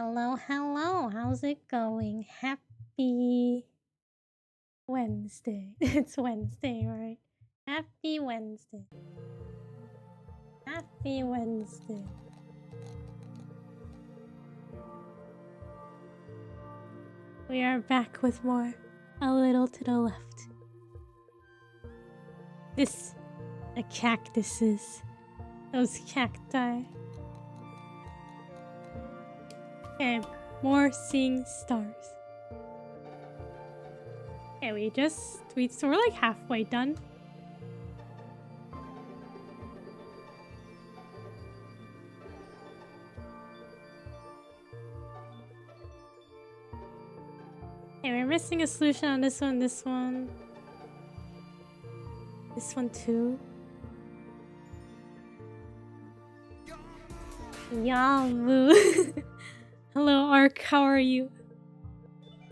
Hello, hello. How's it going? Happy Wednesday. It's Wednesday, right? Happy Wednesday. Happy Wednesday. We are back with more. A little to the left. This... the cactuses. Those cacti. Okay, more seeing stars. Okay, so we're like halfway done. Okay, we're missing a solution on this one, this one. This one too. Yahoo! Hello, Ark, how are you?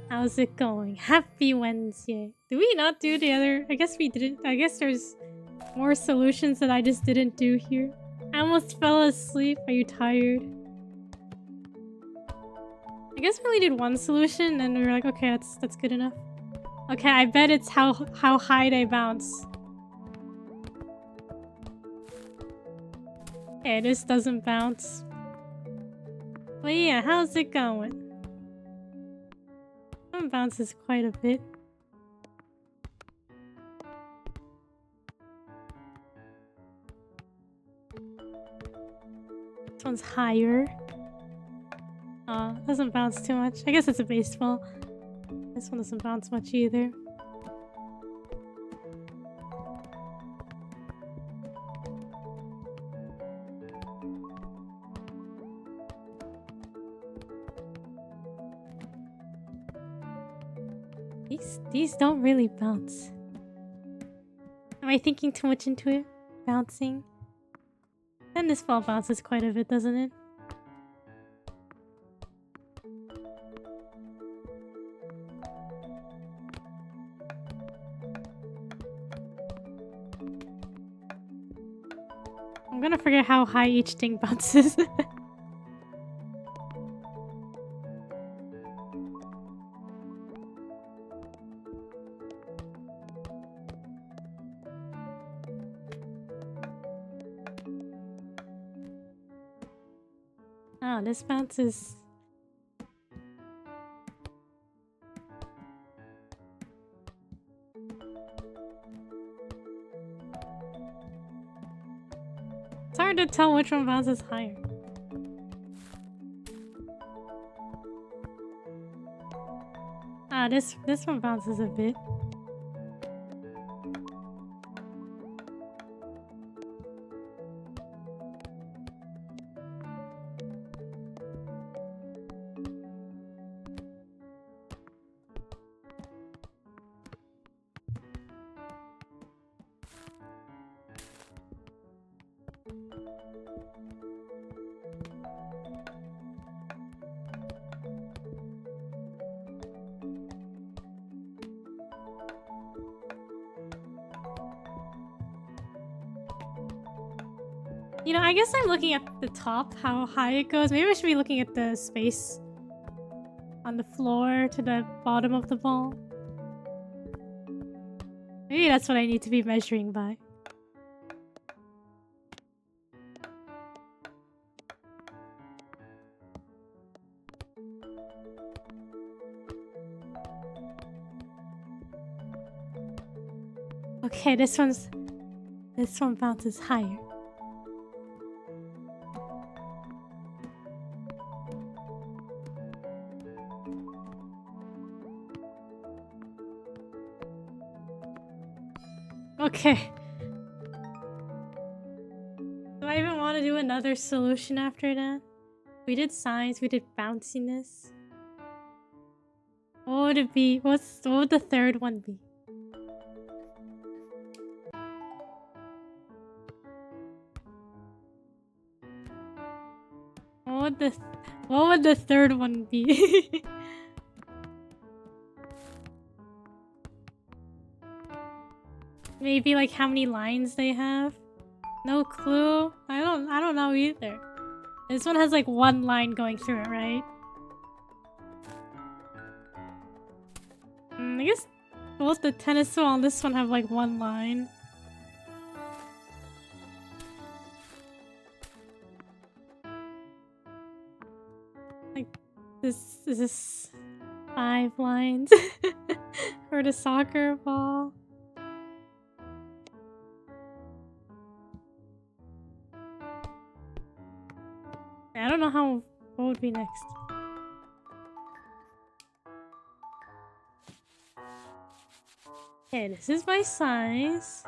How's it going? Happy Wednesday. Did we not do the other? I guess we didn't. I guess there's more solutions that I just didn't do here. I almost fell asleep. Are you tired? I guess we only did one solution and we were like, okay, that's good enough. Okay, I bet it's how high they bounce. Okay, this doesn't bounce. But yeah, how's it going? It bounces quite a bit. This one's higher. Doesn't bounce too much. I guess it's a baseball. This one doesn't bounce much either. These don't really bounce. Am I thinking too much into it? Bouncing? Then this ball bounces quite a bit, doesn't it? I'm gonna forget how high each thing bounces. Oh, this bounces. It's hard to tell which one bounces higher. Ah, this one bounces a bit. You know, I guess I'm looking at the top, how high it goes. Maybe I should be looking at the space on the floor to the bottom of the ball. Maybe that's what I need to be measuring by. Okay, this one bounces higher. Okay. Do I even want to do another solution after that? We did science, we did bounciness. What would it be? What would the third one be? What would the third one be? Maybe like how many lines they have? No clue. I don't know either. This one has like one line going through it, right? I guess both the tennis ball and this one have like one line. Like this is this 5 lines for the soccer ball. I don't know how. What would be next? Okay, this is my size.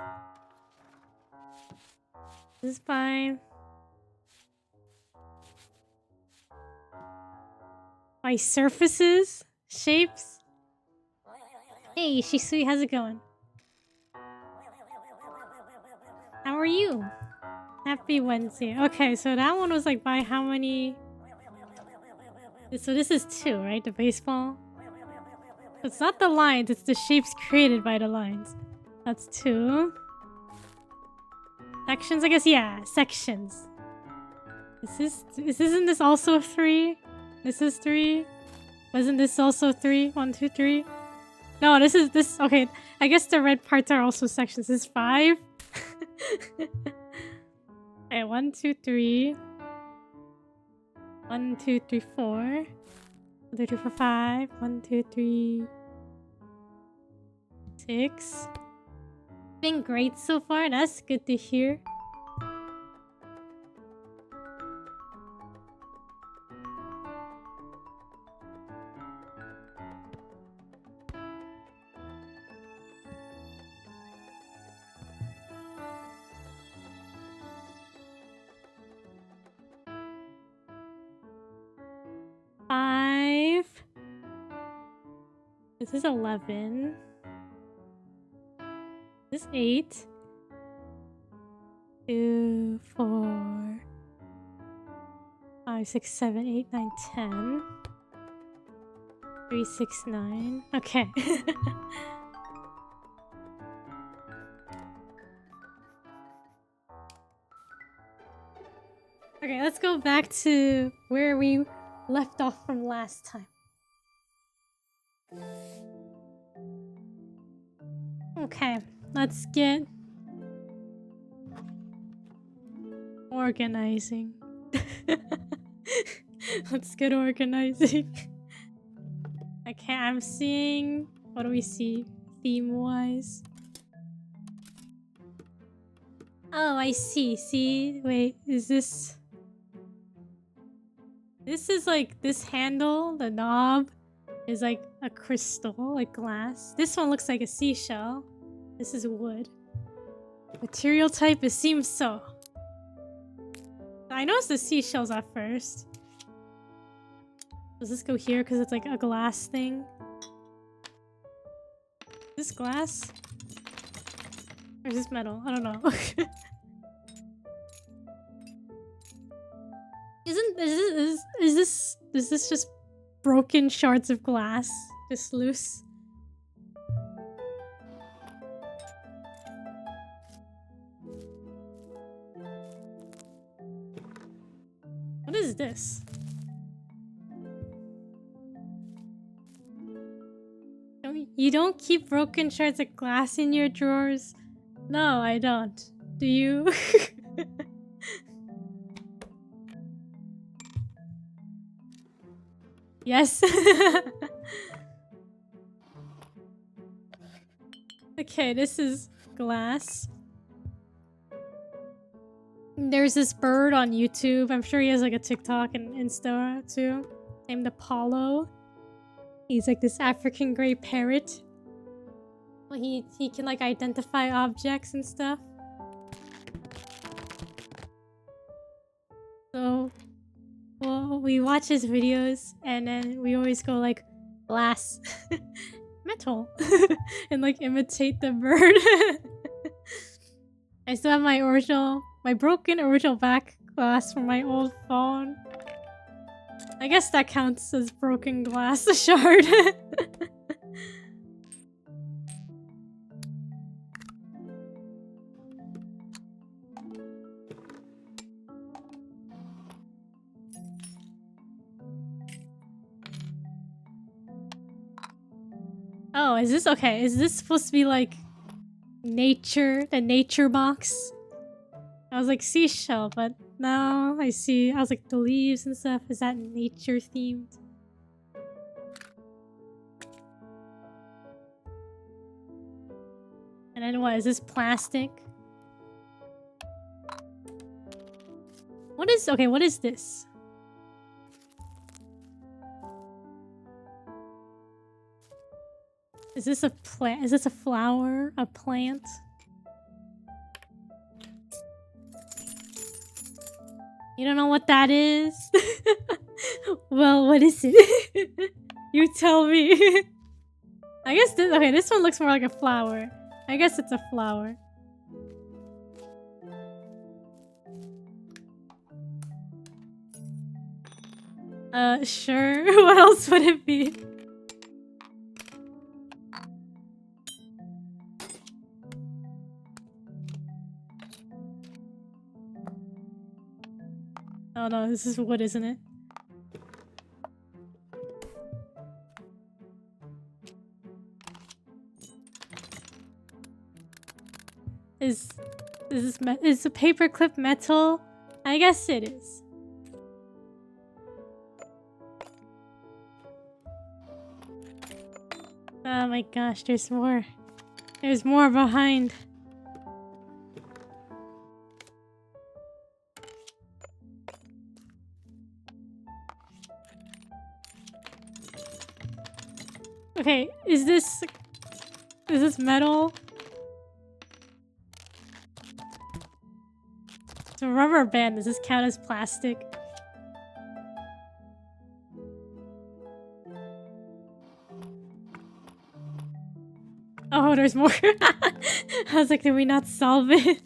This is my surfaces, shapes. Hey, Shisui, how's it going? How are you? Happy Wednesday. Okay, so that one was like by how many? So this is 2, right? The baseball. It's not the lines, it's the shapes created by the lines. That's 2. Sections, I guess, yeah, sections. Isn't this also 3? This is 3. Wasn't this also 3? 1, 2, 3. No, this. Okay, I guess the red parts are also sections. This is 5. Okay, 1, 2, 3. 1, 2, 3, 4. 1, 2, 3, 4, 5. 1, 2, 3. 6. Been great so far. That's good to hear. This is 11. This is 8. 2, 4, 5, 6, 7, 8, 9, 10. 3, 6, 9. Okay. Okay, let's go back to where we left off from last time. Okay, let's get organizing. Let's get organizing. Okay, I'm seeing... What do we see theme-wise? Oh, I see. See? Wait, is this... This is like... This handle, the knob, is like a crystal, like glass. This one looks like a seashell. This is wood. Material type, it seems so. I noticed the seashells at first. Does this go here because it's like a glass thing? Is this glass? Or is this metal? I don't know. Is this just broken shards of glass? Just loose? What is this? You don't keep broken shards of glass in your drawers? No, I don't. Do you? Yes. Okay, this is glass. There's this bird on YouTube. I'm sure he has like a TikTok and Insta too. Named Apollo. He's like this African gray parrot. Well, he can like identify objects and stuff. So, well, we watch his videos and then we always go like glass, metal, and like imitate the bird. I still have my broken original back glass from my old phone. I guess that counts as broken glass, a shard. Oh, is this okay? Is this supposed to be like nature, the nature box? I was like seashell, but now I see. I was like the leaves and stuff. Is that nature themed? And then what? Is this plastic? What is okay? What is this? Is this a plant? Is this a flower? A plant? You don't know what that is? Well, what is it? You tell me. I guess this. Okay, this one looks more like a flower. I guess it's a flower. Sure. What else would it be? Oh no, this is wood, isn't it? Is the paperclip metal? I guess it is. Oh my gosh, there's more. There's more behind. Okay, is this metal? It's a rubber band. Does this count as plastic? Oh, there's more. I was like, did we not solve it?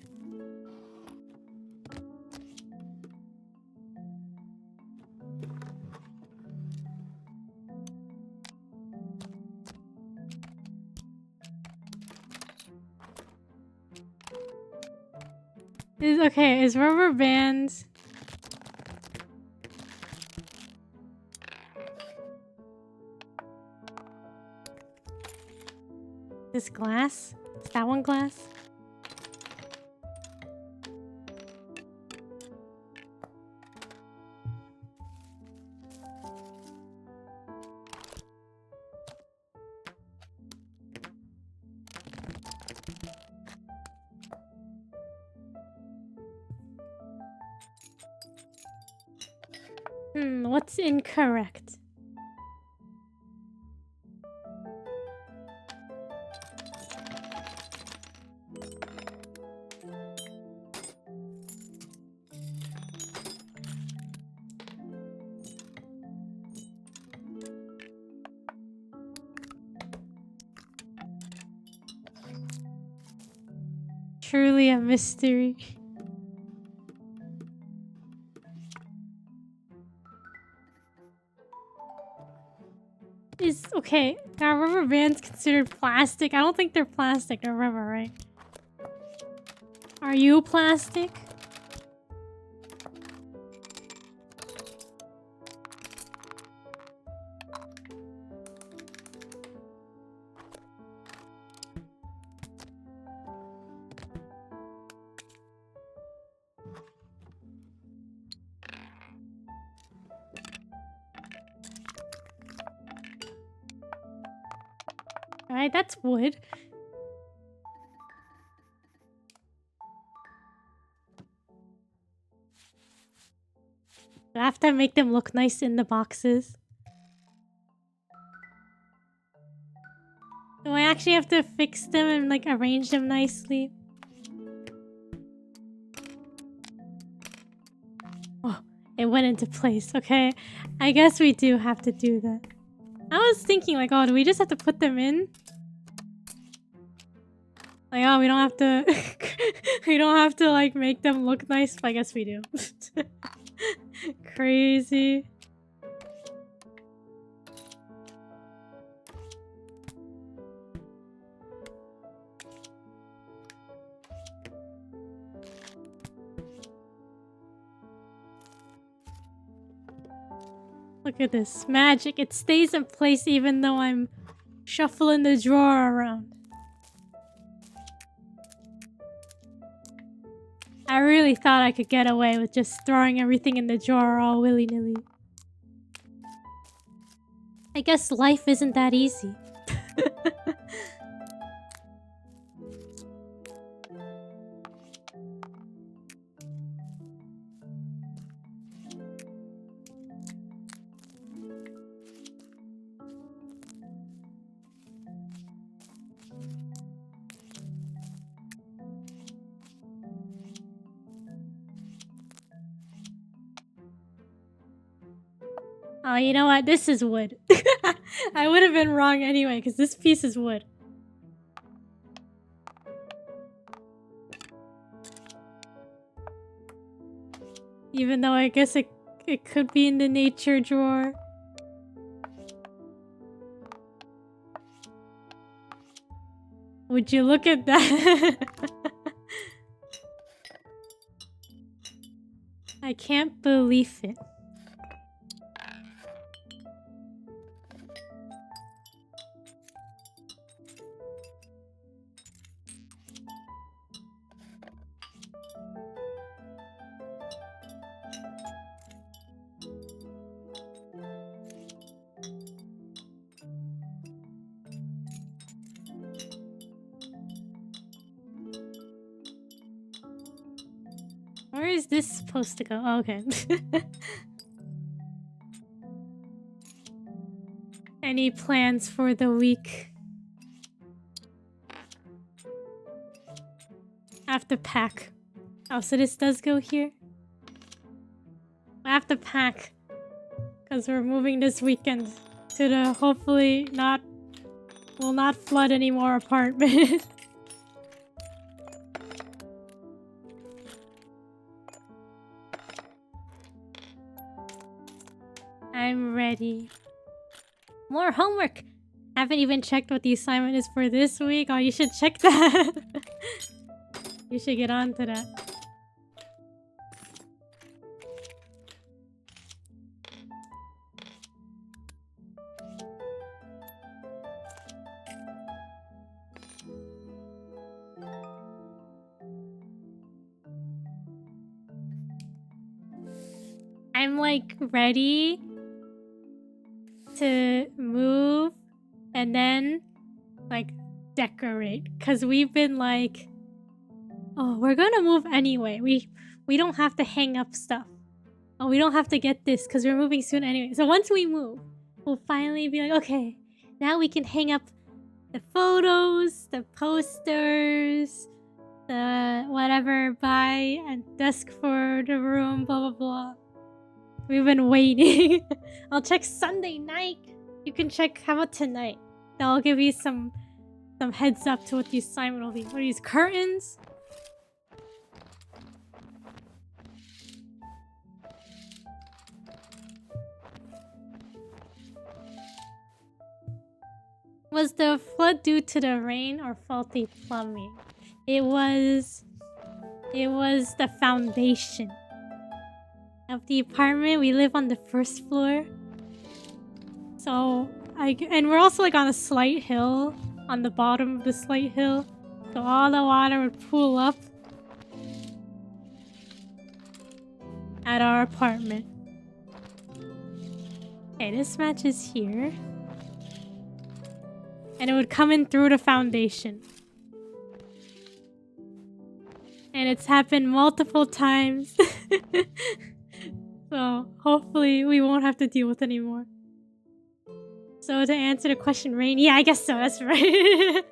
Is rubber bands... This glass? Is that one glass? What's incorrect? Truly a mystery. Okay, are rubber bands considered plastic? I don't think they're plastic, they're rubber, right? Are you plastic? Alright, that's wood. Do I have to make them look nice in the boxes? Do I actually have to fix them and like arrange them nicely? Oh, it went into place, okay? I guess we do have to do that. I was thinking like, oh, do we just have to put them in? Like, oh, we don't have to... we don't have to, like, make them look nice. I guess we do. Crazy. Look at this. Magic. It stays in place even though I'm Shuffling the drawer around. I really thought I could get away with just throwing everything in the drawer all willy-nilly. I guess life isn't that easy. Oh, you know what? This is wood. I would have been wrong anyway, because this piece is wood. Even though I guess it could be in the nature drawer. Would you look at that? I can't believe it. Where is this supposed to go? Oh, okay. Any plans for the week? I have to pack. Oh, so this does go here? I have to pack. Because we're moving this weekend to the hopefully will not flood any more apartment. I'm ready. More homework! Haven't even checked what the assignment is for this week. Oh, you should check that. You should get on to that. I'm like ready to move and then like decorate, because we've been like, oh, we're gonna move anyway, we don't have to hang up stuff, oh, we don't have to get this because we're moving soon anyway. So once we move, we'll finally be like, okay, now we can hang up the photos, the posters, the whatever, buy a desk for the room, blah blah blah. We've been waiting. I'll check Sunday night. You can check, how about tonight? That'll give you some heads up to what the assignment will be. What are these, curtains? Was the flood due to the rain or faulty plumbing? It was the foundation of the apartment. We live on the first floor, so and we're also like on a slight hill, on the bottom of the slight hill, so all the water would pool up at our apartment. Okay, this matches here, and it would come in through the foundation, and it's happened multiple times. So hopefully we won't have to deal with it anymore. So to answer the question, rain? Yeah, I guess so. That's right.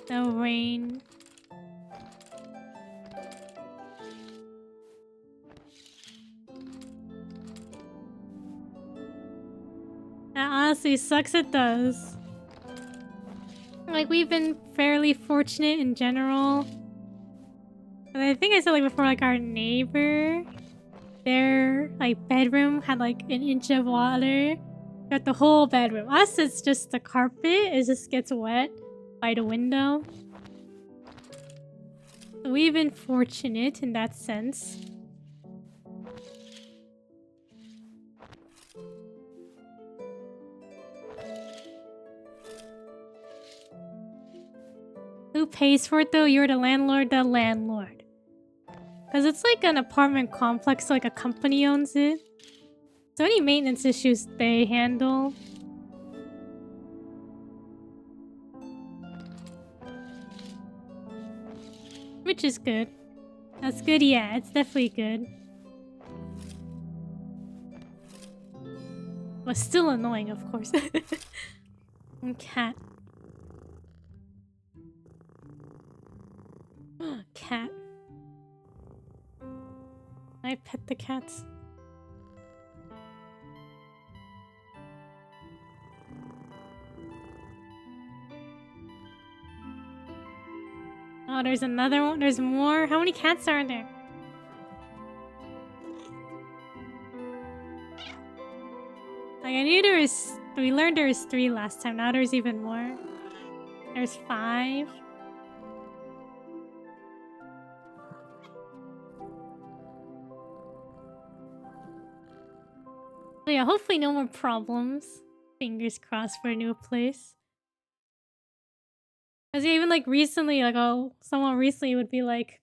The rain. That honestly sucks. It does. Like, we've been fairly fortunate in general. But I think I said like before, like our neighbor, their like bedroom had like an inch of water. Got the whole bedroom. Us, it's just the carpet. It just gets wet by the window. So we've been fortunate in that sense. Who pays for it though? You're the landlord, the landlord. Because it's like an apartment complex, so like a company owns it. So any maintenance issues they handle. Which is good. That's good, yeah, it's definitely good. But still annoying, of course. And cat. Cat. I pet the cats. Oh, there's another one. There's more. How many cats are there? Like, I knew there was... We learned there was 3 last time. Now there's even more. There's 5. So yeah, hopefully no more problems. Fingers crossed for a new place. Because even like recently, like, oh, someone recently would be like...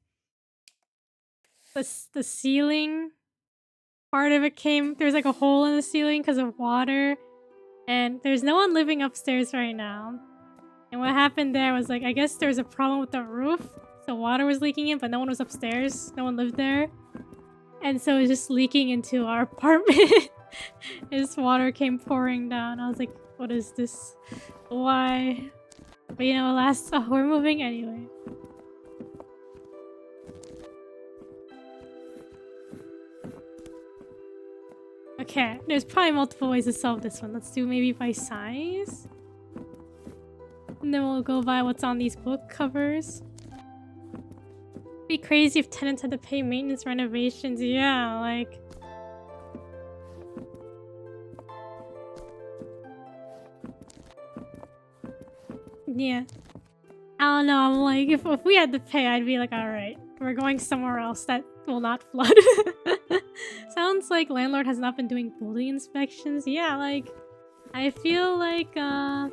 The ceiling... Part of it came... There's like a hole in the ceiling because of water. And there's no one living upstairs right now. And what happened there was like, I guess there's a problem with the roof. So water was leaking in, but no one was upstairs. No one lived there. And so it was just leaking into our apartment. This water came pouring down. I was like, what is this? Why? But you know, we're moving anyway. Okay, there's probably multiple ways to solve this one. Let's do maybe by size. And then we'll go by what's on these book covers. It'd be crazy if tenants had to pay maintenance renovations. Yeah, like... Yeah. I don't know, I'm like, if we had to pay, I'd be like, alright, we're going somewhere else that will not flood. Sounds like landlord has not been doing building inspections. Yeah, like, I feel like, I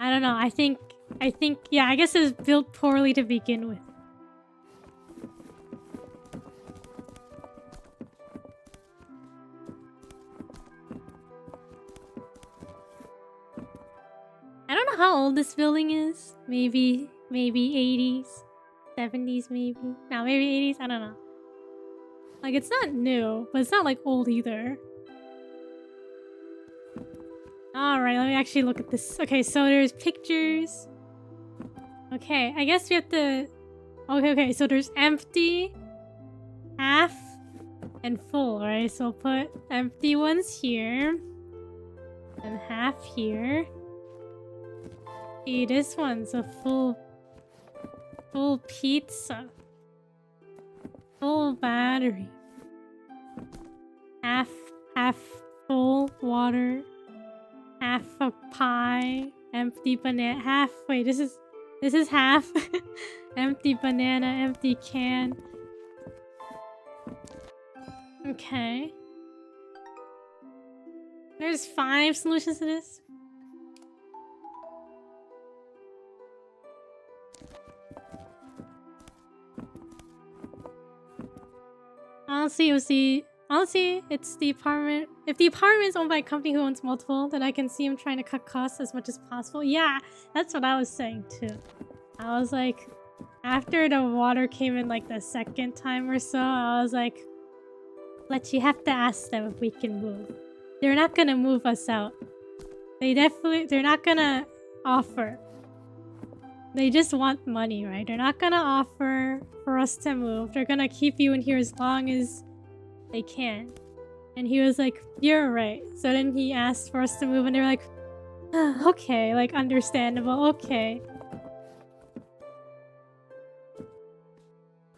don't know, I think, yeah, I guess it was built poorly to begin with. I don't know how old this building is. Maybe 80s, 70s maybe. No, maybe 80s, I don't know. Like, it's not new, but it's not like old either. Alright, let me actually look at this. Okay, so there's pictures. Okay, I guess we have to... Okay, so there's empty, half, and full, right? So I'll put empty ones here. And half here. See, this one's a full pizza. Full battery. Half full water. Half a pie. Empty banana. Wait, this is half. Empty banana, empty can. Okay. There's 5 solutions to this. Honestly, it's the apartment. If the apartment is owned by a company who owns multiple, then I can see him trying to cut costs as much as possible. Yeah, that's what I was saying too. I was like, after the water came in like the 2nd time or so, I was like, you have to ask them if we can move. They're not gonna move us out. They're not gonna offer. They just want money, right? They're not gonna offer for us to move. They're gonna keep you in here as long as they can. And he was like, you're right. So then he asked for us to move and they were like, okay, like understandable, okay.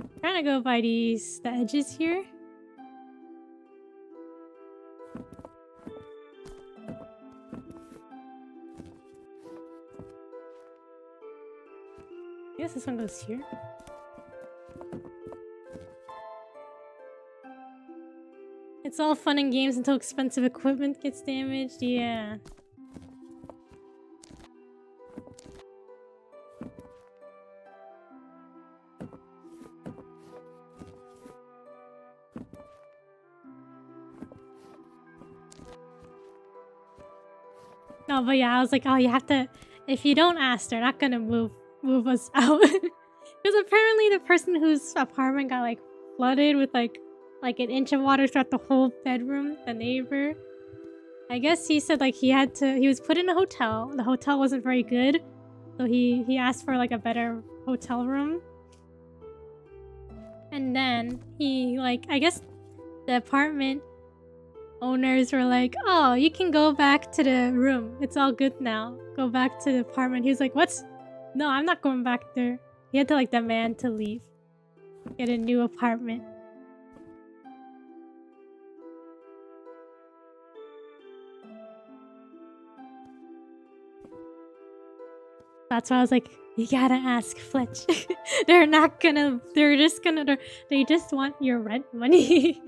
I'm trying to go by the edges here. I guess this one goes here. It's all fun and games until expensive equipment gets damaged. Yeah. No, but yeah, I was like, oh, you have to. If you don't ask, they're not gonna move us out. Because apparently the person whose apartment got like flooded with like an inch of water throughout the whole bedroom, the neighbor. I guess he said like he was put in a hotel. The hotel wasn't very good, so he asked for like a better hotel room. And then he like, I guess the apartment owners were like, oh, you can go back to the room. It's all good now. Go back to the apartment. He was like, what? No, I'm not going back there. He had to like demand to leave. Get a new apartment. That's why I was like, you gotta ask Fletch. They just want your rent money.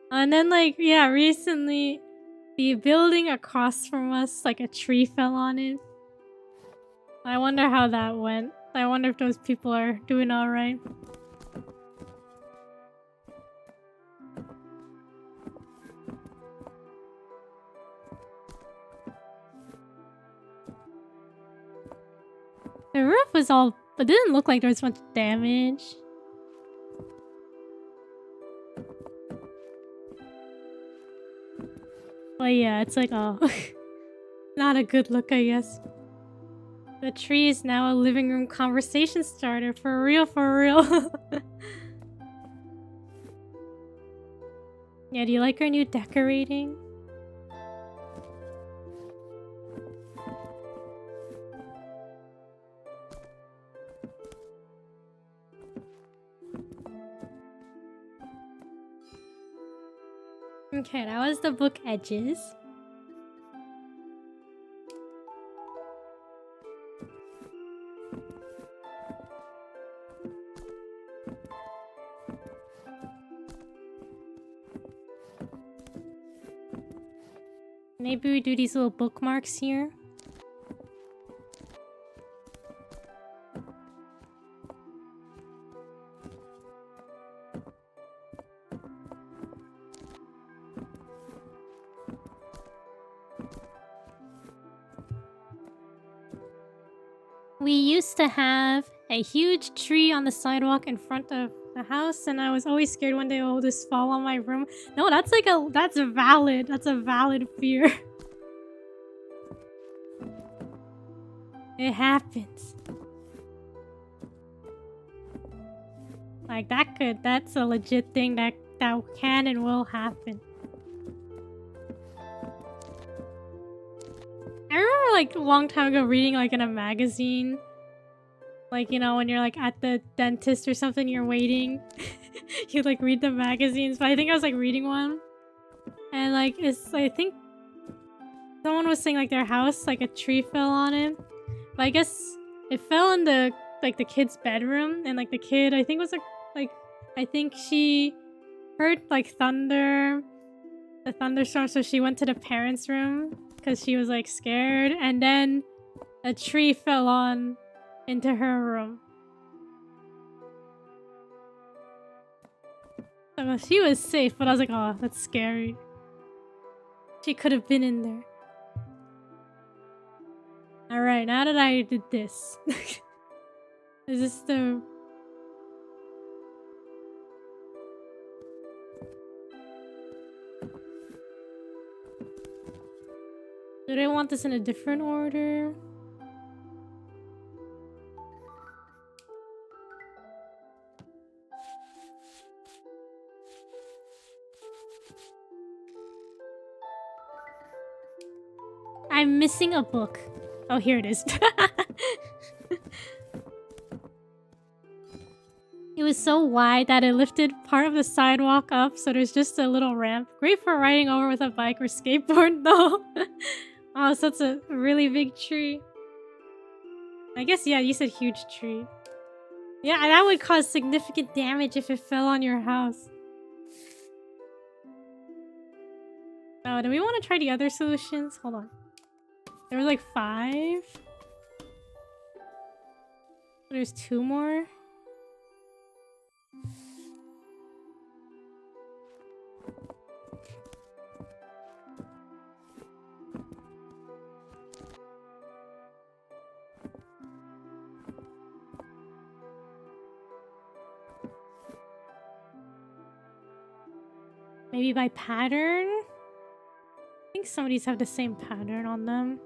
And then like, yeah, recently the building across from us, like a tree fell on it. I wonder how that went. I wonder if those people are doing alright. The roof was all... It didn't look like there was much damage. But yeah, it's like, oh... not a good look, I guess. The tree is now a living room conversation starter. For real, for real. Yeah, do you like our new decorating? Okay, that was the book edges. Maybe we do these little bookmarks here. We used to have a huge tree on the sidewalk in front of the house, and I was always scared one day it will just fall on my room. No, that's a valid fear. It happens. Like that's a legit thing that can and will happen. I remember like a long time ago reading like in a magazine, like, you know, when you're like at the dentist or something, you're waiting. You like read the magazines, but I think I was like reading one, and like I think someone was saying like their house, like a tree fell on it, but I guess it fell in the kid's bedroom, and like the kid I think was like I think she heard like the thunderstorm, so she went to the parents' room because she was like scared, and then a tree fell on into her room. So she was safe, but I was like, oh, that's scary. She could have been in there. Alright, now that I did this. Is this the... Do they want this in a different order? I'm missing a book. Oh, here it is. It was so wide that it lifted part of the sidewalk up, so there's just a little ramp. Great for riding over with a bike or skateboard, though. Oh, so it's a really big tree. I guess, yeah, you said huge tree. Yeah, that would cause significant damage if it fell on your house. Oh, do we want to try the other solutions? Hold on. There were like 5. There's 2 more. Maybe by pattern? I think some of these have the same pattern on them.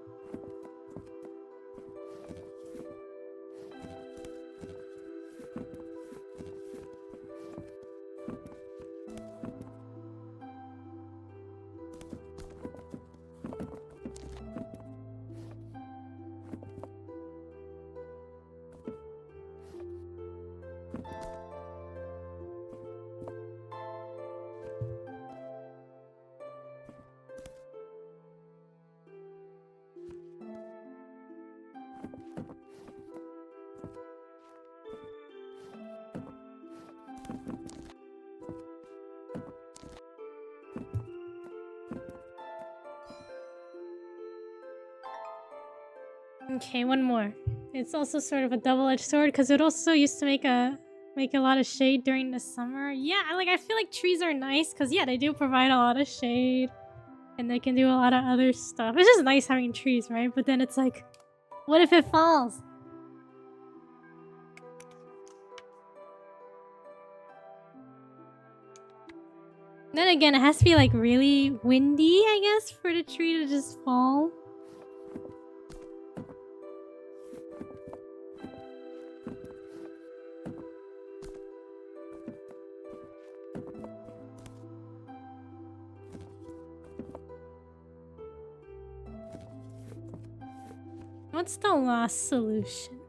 Okay, one more. It's also sort of a double-edged sword because it also used to make a lot of shade during the summer. Yeah, like I feel like trees are nice because yeah, they do provide a lot of shade and they can do a lot of other stuff. It's just nice having trees, right? But then it's like, what if it falls? Then again, it has to be like really windy, I guess, for the tree to just fall. What's the last solution?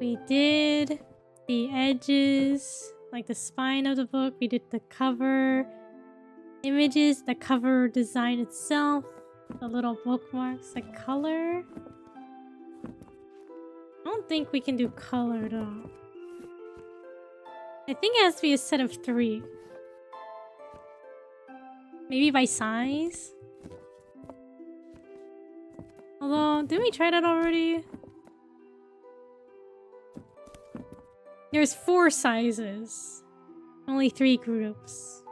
We did the edges, like the spine of the book. We did the cover images, the cover design itself, the little bookmarks, the color. I don't think we can do color though. I think it has to be a set of 3. Maybe by size? Although, didn't we try that already? There's 4 sizes. Only 3 groups.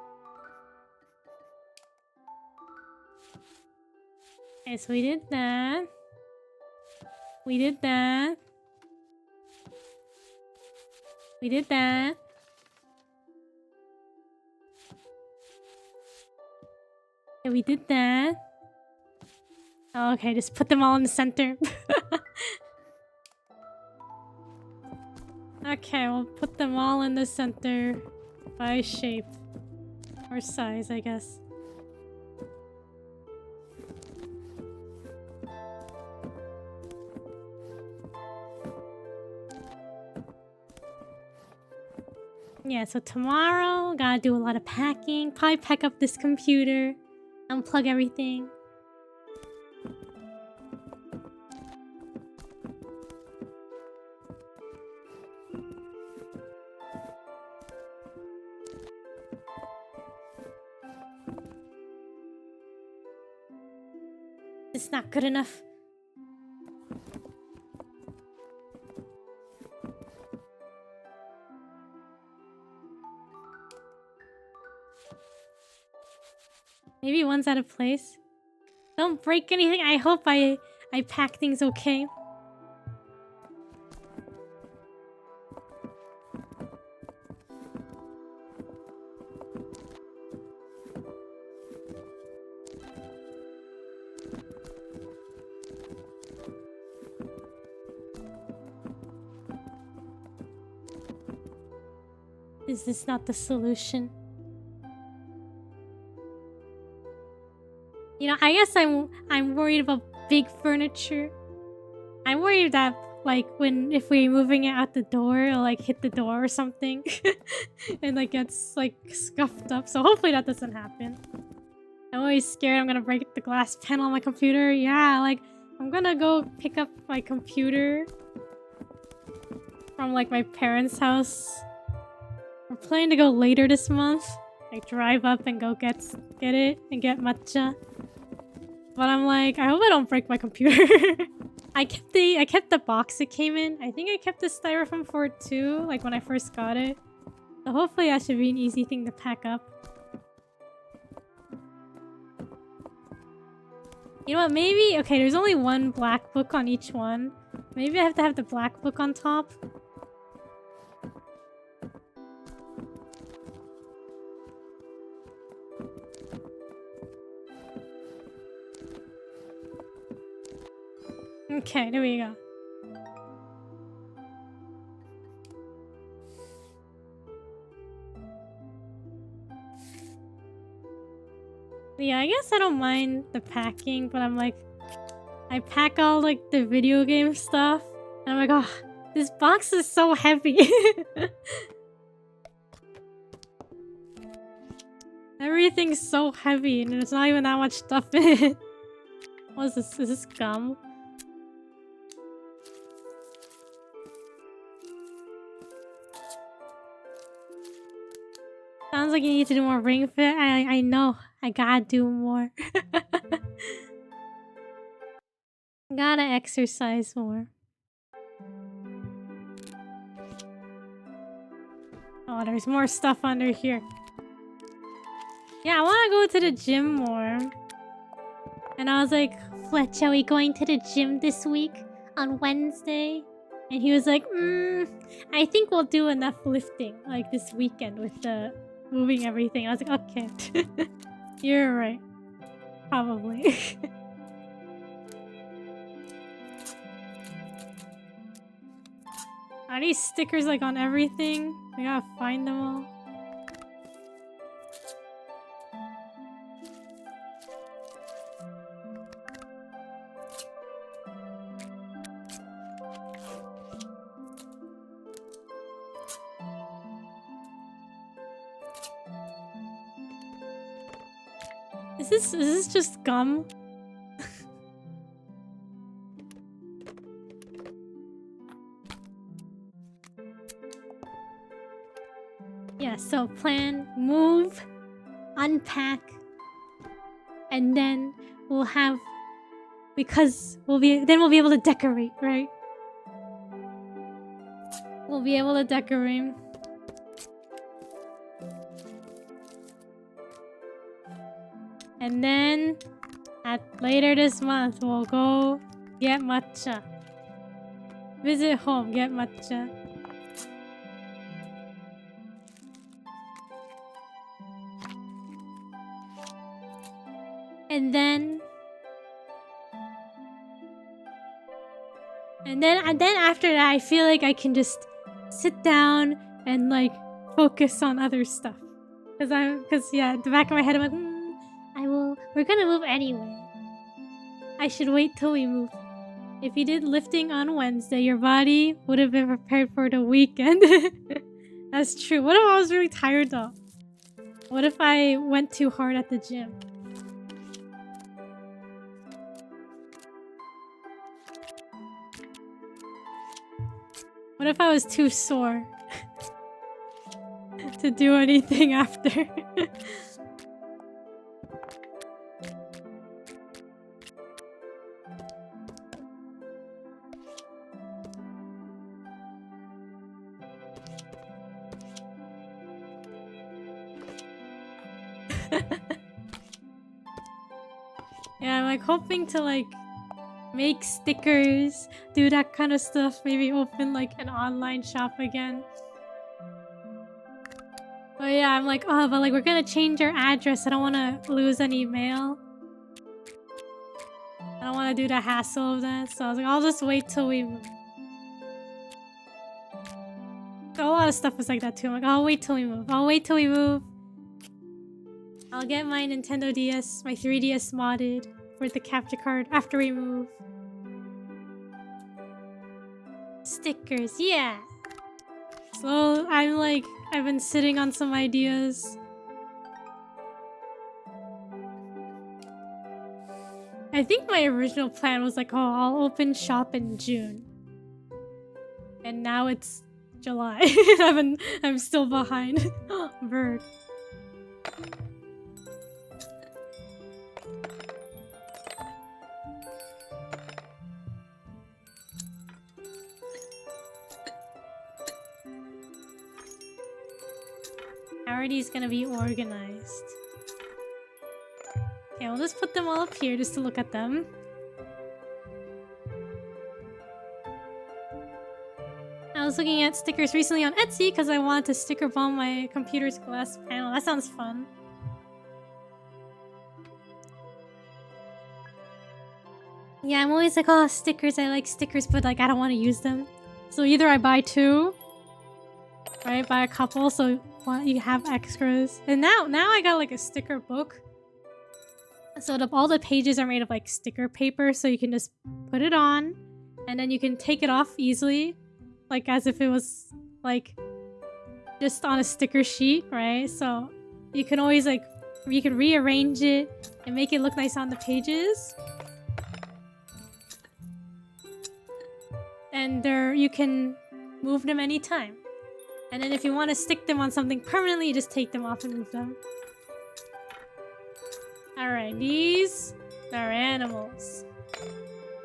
Okay, so we did that. We did that. We did that. Okay, we did that. Oh, okay, just put them all in the center. Okay, we'll put them all in the center by shape. Or size, I guess. Yeah, so tomorrow, gotta do a lot of packing. Probably pack up this computer. Unplug everything. It's not good enough. Maybe one's out of place. Don't break anything. I hope I pack things okay. Is this not the solution? You know, I guess I'm worried about big furniture. I'm worried that like if we're moving it out the door, it'll like hit the door or something and like gets like scuffed up. So hopefully that doesn't happen. I'm always scared I'm gonna break the glass panel on my computer. Yeah, like I'm gonna go pick up my computer from like my parents' house We're planning to go later this month. Like drive up and go get it and get matcha. But I'm like, I hope I don't break my computer. I kept the box it came in. I think I kept the styrofoam for it too, like when I first got it. So hopefully that should be an easy thing to pack up. You know what, maybe... Okay, there's only one black book on each one. Maybe I have to have the black book on top. Okay, there we go. Yeah, I guess I don't mind the packing, but I'm like... I pack all like the video game stuff, and I'm like, oh, this box is so heavy. Everything's so heavy, and there's not even that much stuff in it. What is this? Is this gum? Sounds like you need to do more ring fit. I know. I gotta do more. Gotta exercise more. Oh, there's more stuff under here. Yeah, I want to go to the gym more. And I was like, Fletch, are we going to the gym this week on Wednesday? And he was like, I think we'll do enough lifting like this weekend with the moving everything. I was like, okay. You're right. Probably. Are these stickers like on everything? We gotta find them all. Is this just gum? Yeah, so plan, move, unpack, and then we'll have, because we'll be able to decorate, right? We'll be able to decorate. And then later this month we'll go get matcha. Visit home, get matcha. And then after that, I feel like I can just sit down and like focus on other stuff. Cause yeah, at the back of my head, I'm like, we're gonna move anyway. I should wait till we move. If you did lifting on Wednesday, your body would have been prepared for the weekend. That's true. What if I was really tired though? What if I went too hard at the gym? What if I was too sore to do anything after? Yeah, I'm like hoping to like make stickers, do that kind of stuff, maybe open like an online shop again. But yeah, I'm like, oh, but like we're gonna change our address. I don't want to lose any mail. I don't want to do the hassle of that, so I was like, I'll just wait till we move. So a lot of stuff is like that too. I'm like, I'll wait till we move. I'll wait till we move. I'll get my Nintendo DS, my 3DS modded for the capture card after we move. Stickers, yeah! So I'm like, I've been sitting on some ideas. I think my original plan was like, oh, I'll open shop in June. And now it's July. I'm still behind. Bird. Already's gonna be organized. Okay, we'll just put them all up here just to look at them. I was looking at stickers recently on Etsy because I wanted to sticker bomb my computer's glass panel. That sounds fun. Yeah, I'm always like, oh, stickers, I like stickers, but like I don't want to use them. So either I buy two, right? Buy a couple so you have extras. And now I got like a sticker book. So all the pages are made of like sticker paper, so you can just put it on and then you can take it off easily. Like as if it was like just on a sticker sheet, right? So you can always like, you can rearrange it and make it look nice on the pages. And you can move them anytime. And then if you want to stick them on something permanently, you just take them off and move them. Alright, these are animals.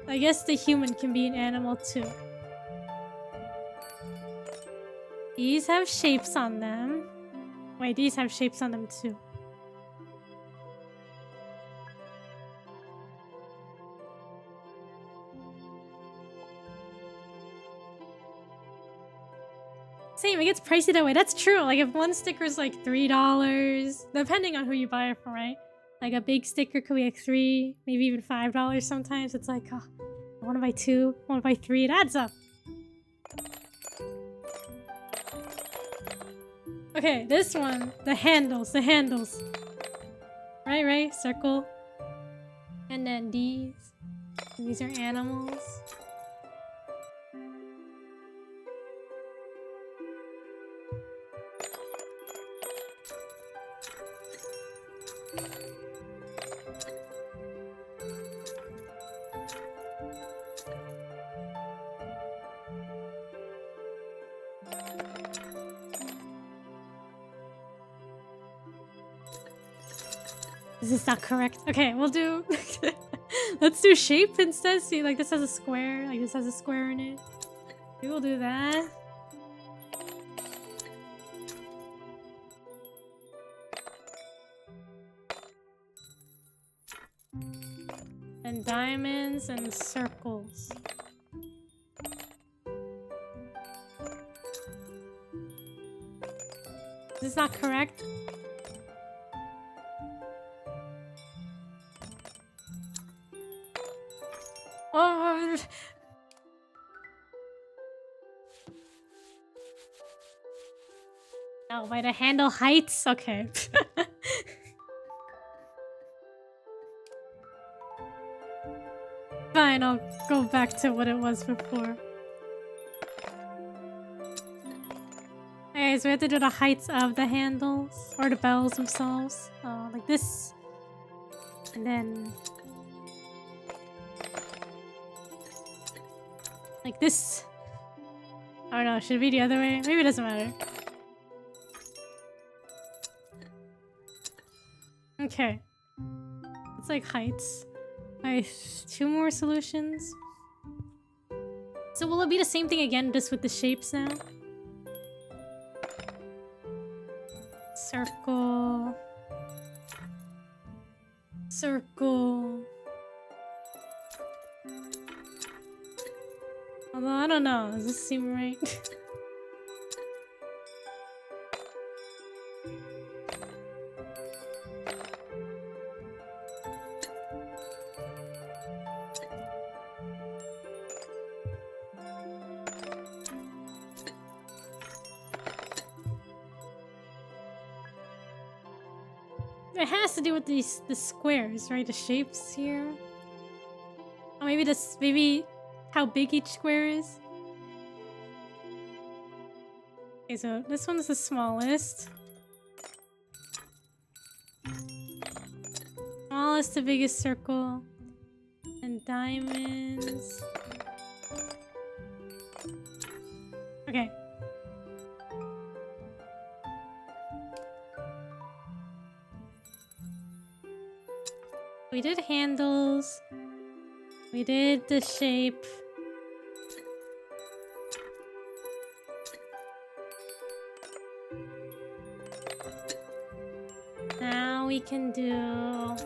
I guess the human can be an animal too. These have shapes on them. Wait, these have shapes on them too. Same, it gets pricey that way. That's true. Like if one sticker is like $3, depending on who you buy it from, right? Like a big sticker could be like $3, maybe even $5 sometimes. It's like, oh, I want to buy 2, I want to buy 3. It adds up. Okay, this one, the handles. Right, circle. And then these. And these are animals. Is this not correct? Okay, we'll do... Let's do shape instead. See, like this has a square. Like this has a square in it. We will do that. And diamonds and circles. Is this not correct? Oh. Oh, by the handle heights? Okay. Fine, I'll go back to what it was before. Okay, so we have to do the heights of the handles, or the bells themselves. Like this. And then... like this. I don't know, should it be the other way? Maybe it doesn't matter. Okay. It's like heights. I 2 more solutions. So will it be the same thing again, just with the shapes now? Circle. Circle. Although, I don't know. Does this seem right? It has to do with the squares, right? The shapes here. Oh, maybe how big each square is. Okay, so this one's the smallest. Smallest to biggest circle. And diamonds. Okay. We did handles. We did the shape. Now we can do...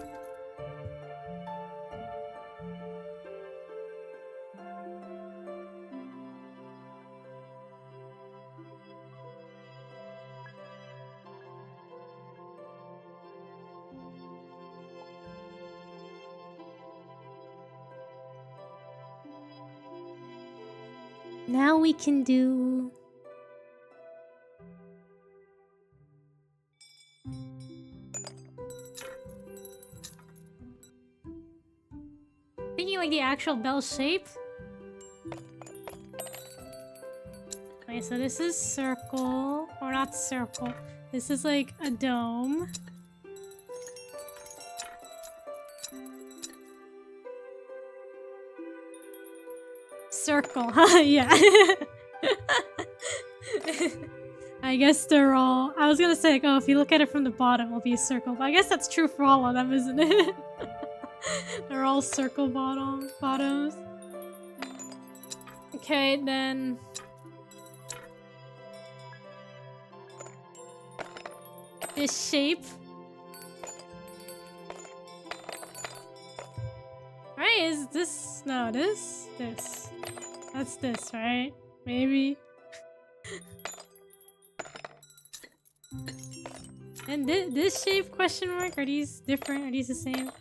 Now we can do... Thinking like the actual bell shape? Okay, so this is circle. Or not circle. This is like a dome. Circle, huh? Yeah. I guess they're all... I was gonna say, like, oh, if you look at it from the bottom, it'll be a circle. But I guess that's true for all of them, isn't it? They're all circle bottoms. Okay, then... This shape. Right, is this... No, this? This. That's this, right? Maybe. And this shape, question mark? Are these different? Are these the same?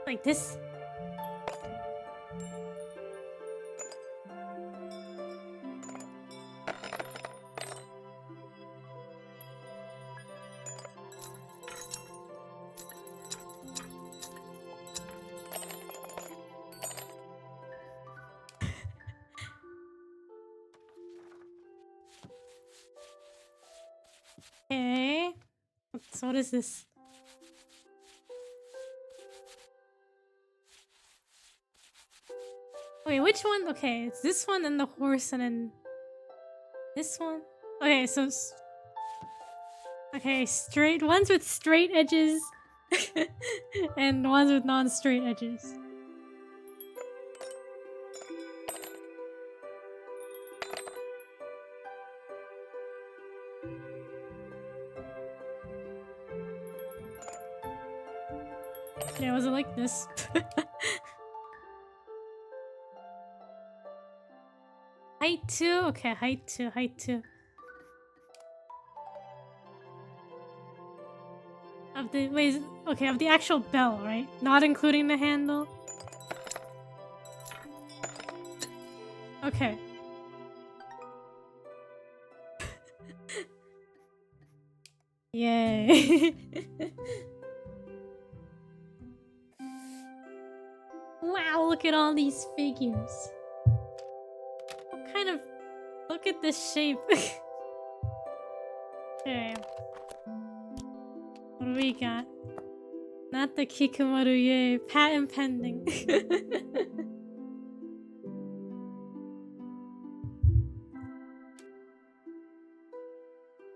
Like this? Okay. So what is this? Wait, which one? Okay, it's this one and the horse and then this one. Okay, so okay, straight ones with straight edges and ones with non-straight edges. Yeah, was it like this? Height 2? Okay, height 2, height 2. Of the, wait, okay, of the actual bell, right? Not including the handle? Okay. Yay. Wow, look at all these figures. What kind of... Look at this shape. Okay. What do we got? Not the Kikumaru, yay. Patent pending.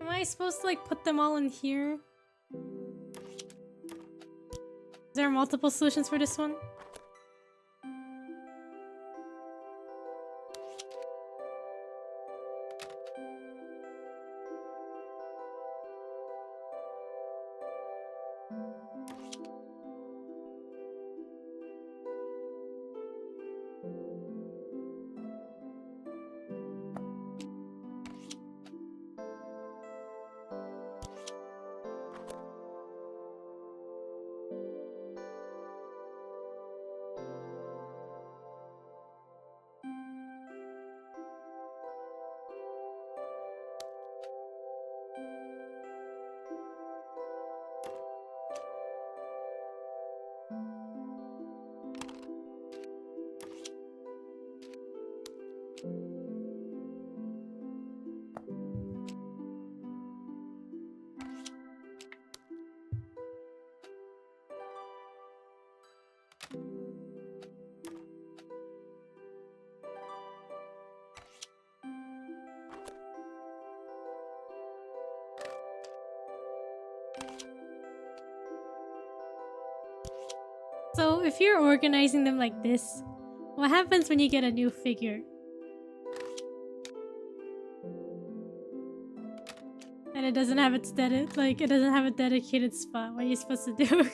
Am I supposed to like put them all in here? Is there multiple solutions for this one? So if you're organizing them like this, what happens when you get a new figure? And it doesn't have its it doesn't have a dedicated spot. What are you supposed to do?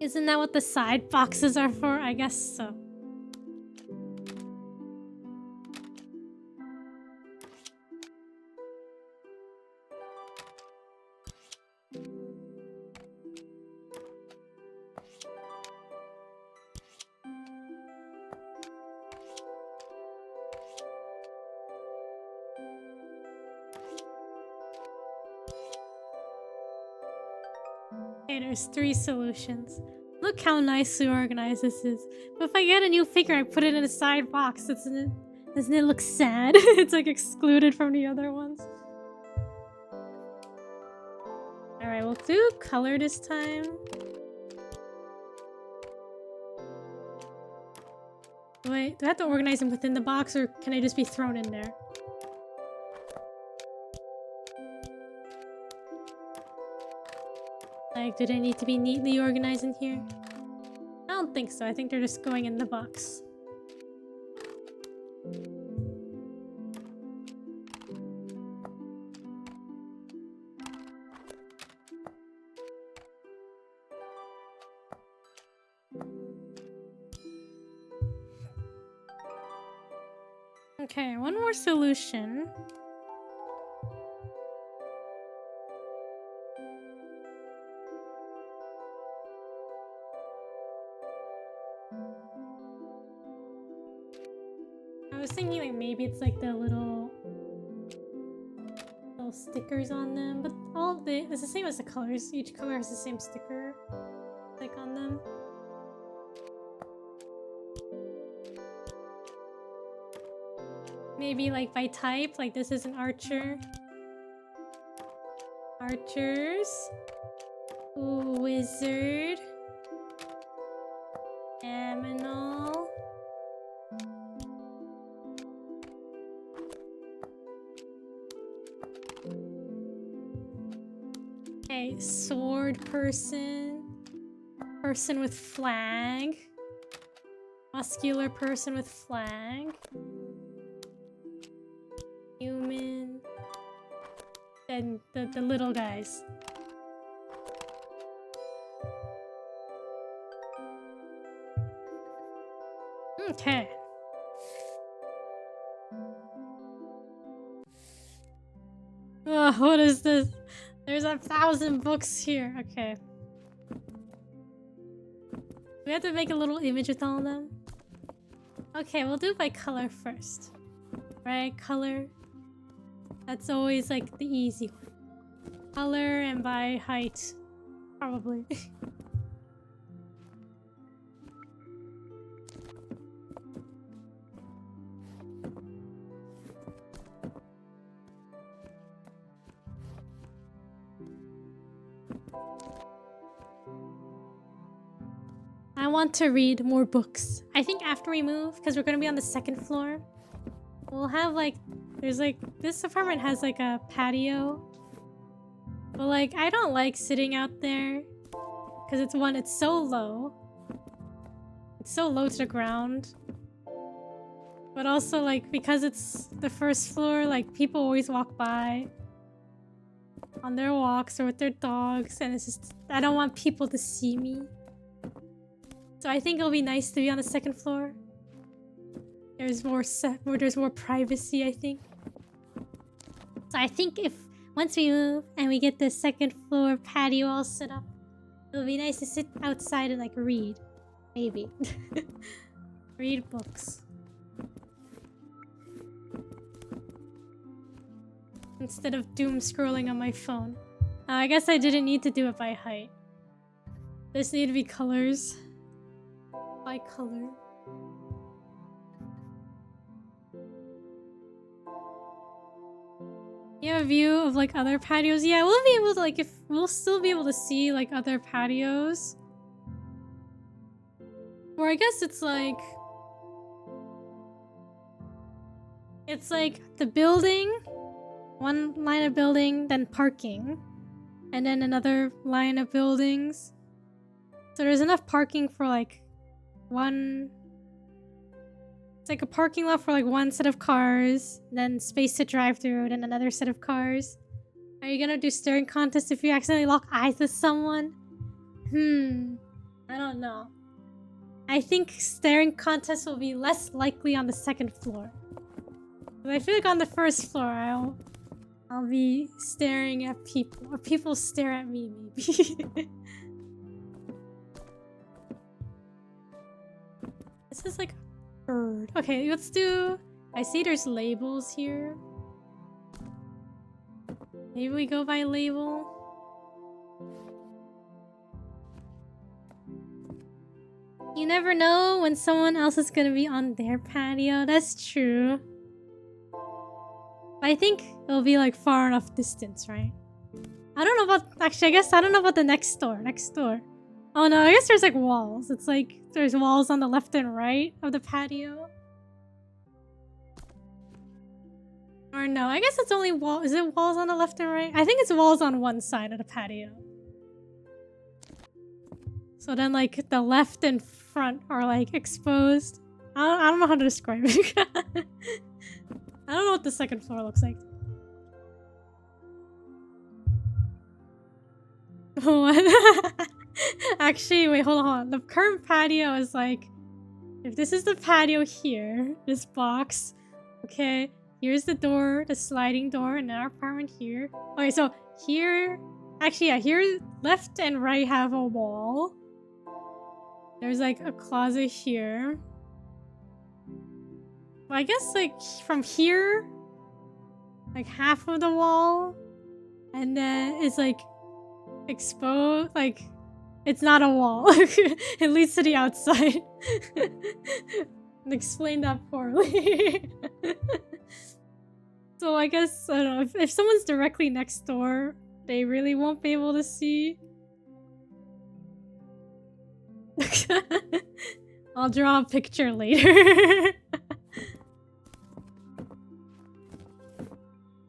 Isn't that what the side boxes are for? I guess so. Okay, there's 3 solutions. Look how nicely organized this is. But if I get a new figure, I put it in a side box. Doesn't it look sad? It's like excluded from the other ones. Alright, we'll do color this time. Wait, do I have to organize them within the box or can they just be thrown in there? Like, do they need to be neatly organized in here? I don't think so. I think they're just going in the box. Okay, one more solution. I was thinking like maybe it's like the little stickers on them, but it's the same as the colors. Each color has the same sticker like on them. Maybe like by type, like this is an archer. Archers. Ooh, wizard. Aminal. Okay, sword person. Person with flag. Muscular person with flag. Human. Then the little guys. Okay. Oh, what is this? There's 1,000 books here. Okay. We have to make a little image with all of them. Okay, we'll do it by color first. Right? Color. That's always like the easy one. Color and by height. Probably. I want to read more books. I think after we move, because we're going to be on the 2nd floor, we'll have like, there's like, this apartment has like a patio. But like, I don't like sitting out there because it's so low. It's so low to the ground. But also like, because it's the 1st floor, like people always walk by on their walks or with their dogs. And it's just, I don't want people to see me. So I think it'll be nice to be on the 2nd floor. There's more privacy, I think. So I think if once we move and we get the second floor patio all set up, it'll be nice to sit outside and like read. Maybe. Read books. Instead of doom scrolling on my phone. I guess I didn't need to do it by height. This need to be colors. By color. You have a view of like other patios? Yeah, we'll be able to like we'll still be able to see like other patios. Or I guess it's like the building, one line of building, then parking, and then another line of buildings. So there's enough parking for like one. It's like a parking lot for like one set of cars, then space to drive through, then another set of cars. Are you gonna do staring contests if you accidentally lock eyes with someone? I don't know. I think staring contests will be less likely on the second floor. But I feel like on the first floor, I'll be staring at people, or people stare at me, maybe. This is like a bird. Okay, let's do. I see there's labels here. Maybe we go by label. You never know when someone else is gonna be on their patio. That's true. But I think it'll be like far enough distance, right? I don't know about... Actually, I guess I don't know about the next door. Next door. Oh no, I guess there's like walls. It's like there's walls on the left and right of the patio. Or no, I guess it's only wall. Is it walls on the left and right? I think it's walls on one side of the patio. So then like the left and front are like exposed. I don't know how to describe it. I don't know what the second floor looks like. What? Actually, wait, hold on. The current patio is like, if this is the patio here, this box, okay, here's the door, the sliding door in our apartment here. Okay, so here, actually, yeah, here, left and right have a wall. There's like a closet here. Well, I guess like from here, like half of the wall, and then it's like exposed, like it's not a wall. It leads to the outside. Explain that poorly. So I guess, I don't know, if someone's directly next door, they really won't be able to see. I'll draw a picture later.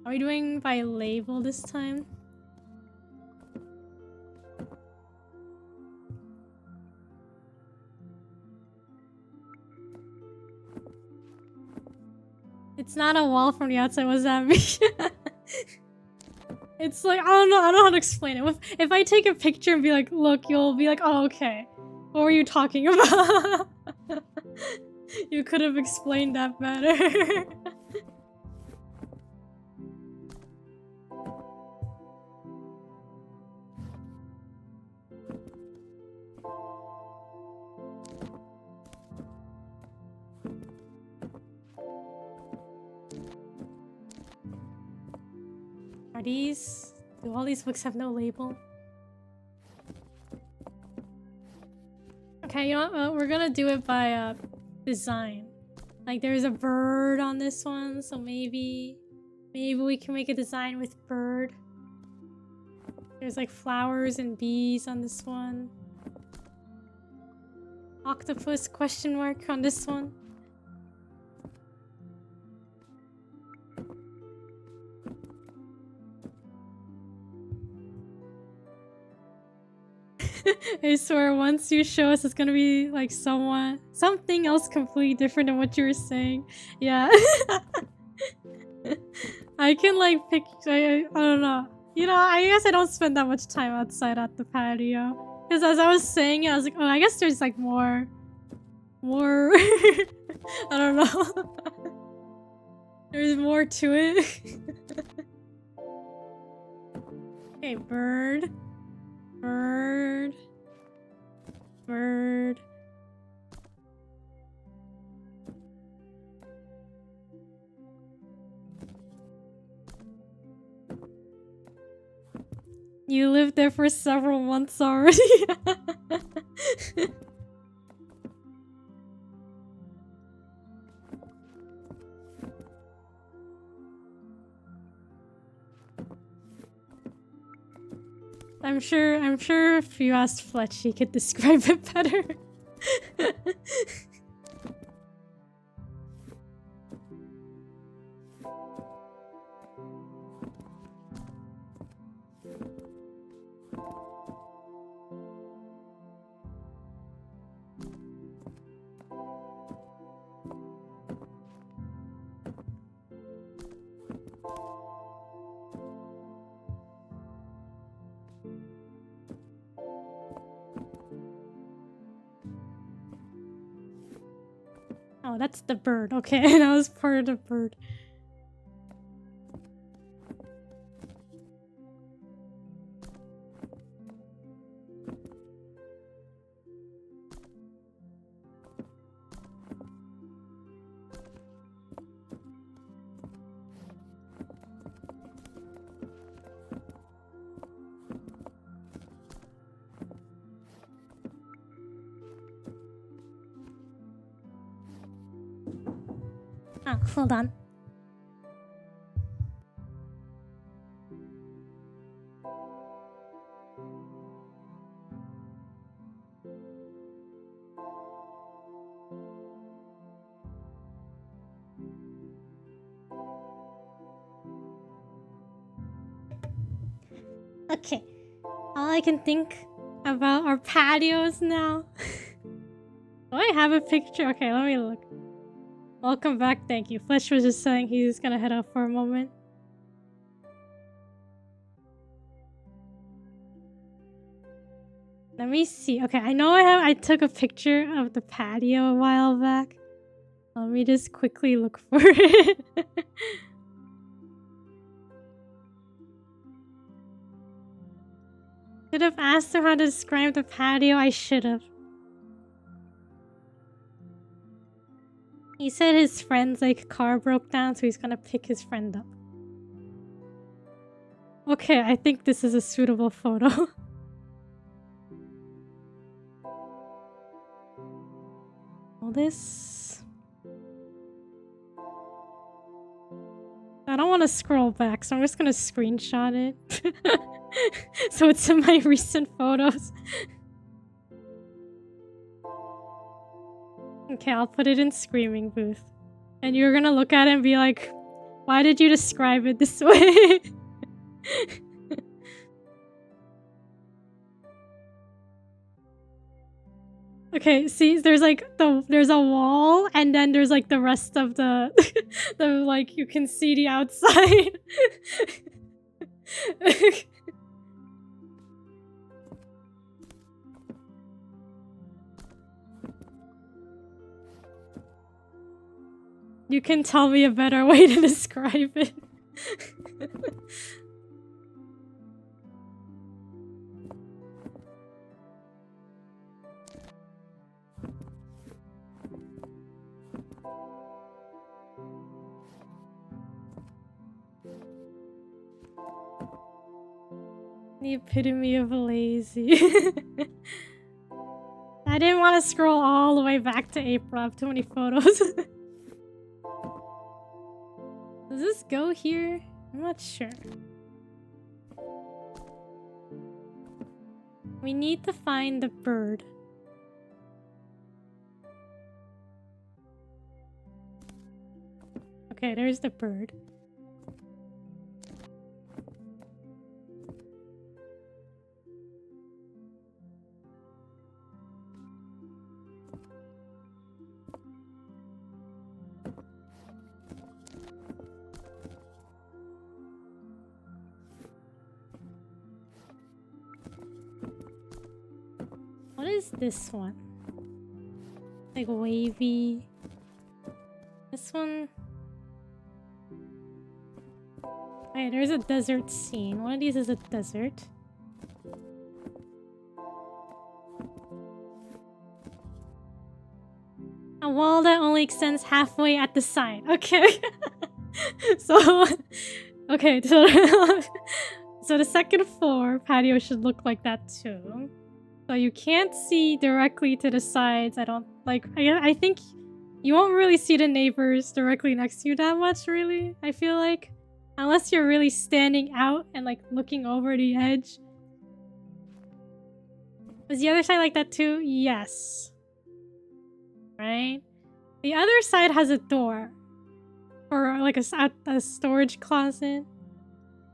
Are we doing by label this time? It's not a wall from the outside. What does that mean? It's like, I don't know how to explain it. If I take a picture and be like, look, you'll be like, oh, okay. What were you talking about? You could have explained that better. Do all these books have no label? Okay, you know what? We're gonna do it by design. Like there's a bird on this one, so maybe we can make a design with bird. There's like flowers and bees on this one. Octopus question mark on this one. I swear, once you show us, it's gonna be like something else completely different than what you were saying. Yeah. I can like pick. I don't know. You know, I guess I don't spend that much time outside at the patio. Because as I was saying it, I was like, oh, I guess there's like more. I don't know. There's more to it. Okay, bird. Bird. Bird. You lived there for several months already. I'm sure if you asked Fletch, he could describe it better. Oh, that's the bird. Okay, that was part of the bird. Oh, hold on. Okay. All I can think about are patios now. Do I have a picture? Okay, let me look. Welcome back, thank you. Fletch was just saying he's gonna head out for a moment. Let me see. Okay, I know I took a picture of the patio a while back. Let me just quickly look for it. Should have asked him how to describe the patio. I should have. He said his friend's car broke down, so he's gonna pick his friend up. Okay, I think this is a suitable photo. All this. I don't want to scroll back, so I'm just gonna screenshot it. So it's in my recent photos. Okay, I'll put it in Screaming Booth. And you're gonna look at it and be like, why did you describe it this way? Okay, see, there's there's a wall, and then there's the rest of the you can see the outside. You can tell me a better way to describe it. The epitome of lazy. I didn't want to scroll all the way back to April. I have too many photos. Does this go here? I'm not sure. We need to find the bird. Okay, there's the bird. What is this one? Wavy. This one. Okay, there's a desert scene. One of these is a desert. A wall that only extends halfway at the side. Okay. So, okay, so, so the second floor patio should look like that too. So you can't see directly to the sides. I think you won't really see the neighbors directly next to you that much, really, I feel like. Unless you're really standing out and like looking over the edge. Was the other side like that too? Yes. Right? The other side has a door. Or like a storage closet.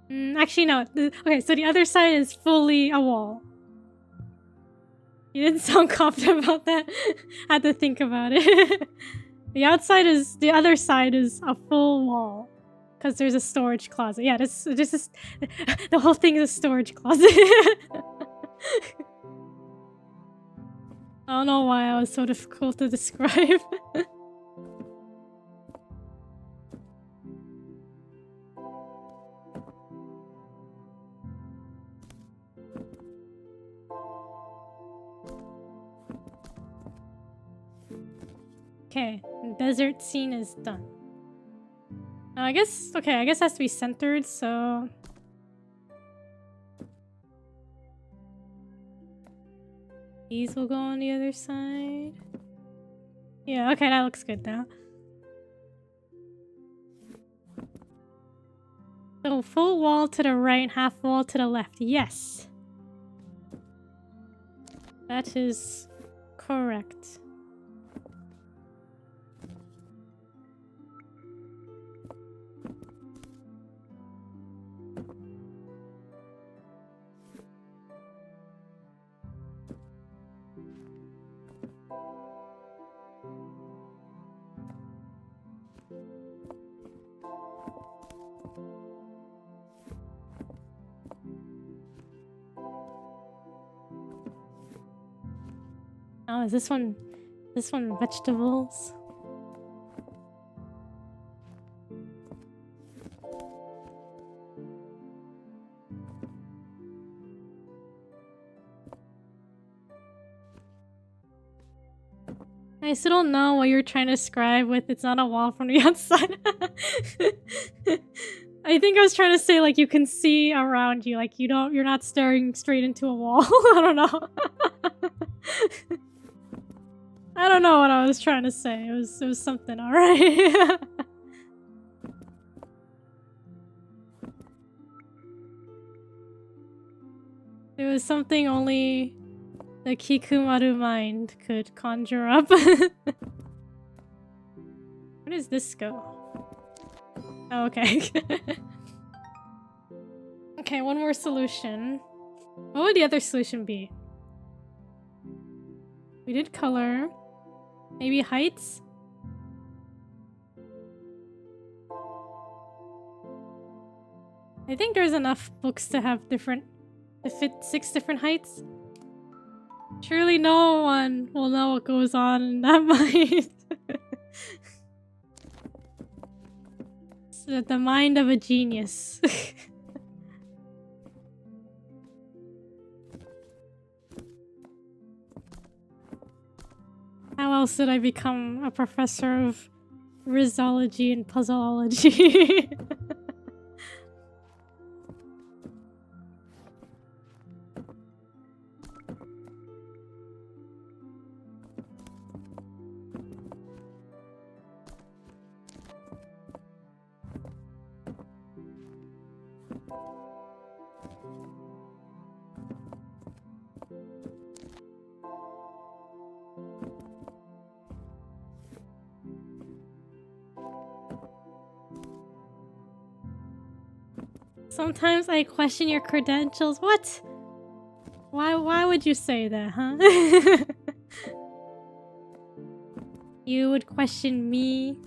Actually, no. Okay, so the other side is fully a wall. You didn't sound confident about that. Had to think about it. The other side is a full wall. Because there's a storage closet. Yeah, this is the whole thing is a storage closet. I don't know why I was so difficult to describe. Okay, the desert scene is done. I guess it has to be centered, so... These will go on the other side. Yeah, okay, that looks good now. So full wall to the right, half wall to the left. Yes. That is correct. Oh, is this one vegetables? I still don't know what you're trying to describe with it's not a wall from the outside. I think I was trying to say like you can see around you, like you're not staring straight into a wall. I don't know. I don't know what I was trying to say. It was something, alright. It was something only the Kikumaru mind could conjure up. Where does this go? Oh, okay. Okay, one more solution. What would the other solution be? We did color. Maybe heights? I think there's enough books to fit 6 different heights. Surely no one will know what goes on in that mind. It's the mind of a genius. How else did I become a professor of Rizology and puzzleology? Sometimes I question your credentials. What? Why would you say that, huh? You would question me?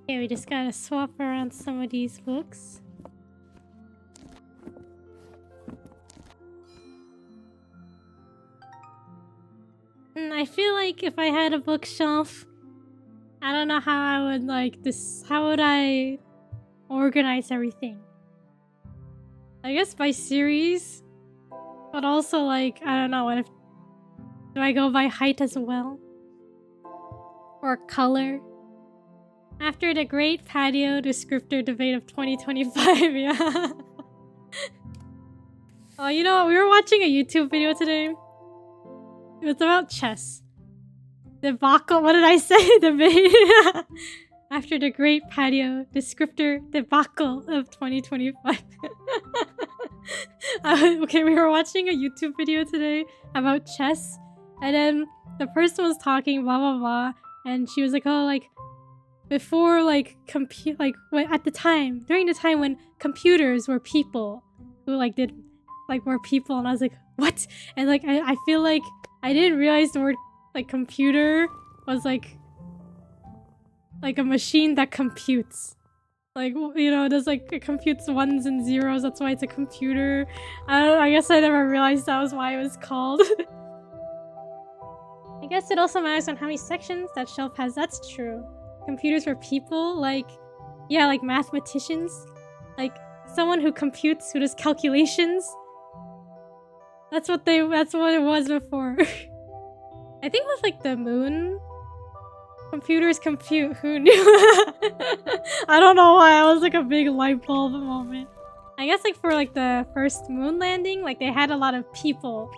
Okay, we just gotta swap around some of these books. I feel like if I had a bookshelf, I don't know how I would like this. How would I organize everything? I guess by series, but also like I don't know. What if do I go by height as well, or color? After the great patio descriptor debate of 2025, yeah. Oh, you know what? We were watching a YouTube video today. It was about chess. Debacle. What did I say? Debate. After the great patio descriptor debacle of 2025. Okay, we were watching a YouTube video today about chess, and then the person was talking blah blah blah, and she was like, "Oh, like before, like at the time, during the time when computers were people who like did like were people," and I was like, "What?" And like I feel like I didn't realize the word like computer was like a machine that computes. Like, you know, does like it computes ones and zeros, that's why it's a computer. I guess I never realized that was why it was called. I guess it also matters on how many sections that shelf has. That's true. Computers were people, like, yeah, like mathematicians. Like, someone who computes, who does calculations. That's what it was before. I think with like the moon, computers compute. Who knew? I don't know why. I was like a big light bulb moment. I guess like for like the first moon landing, like they had a lot of people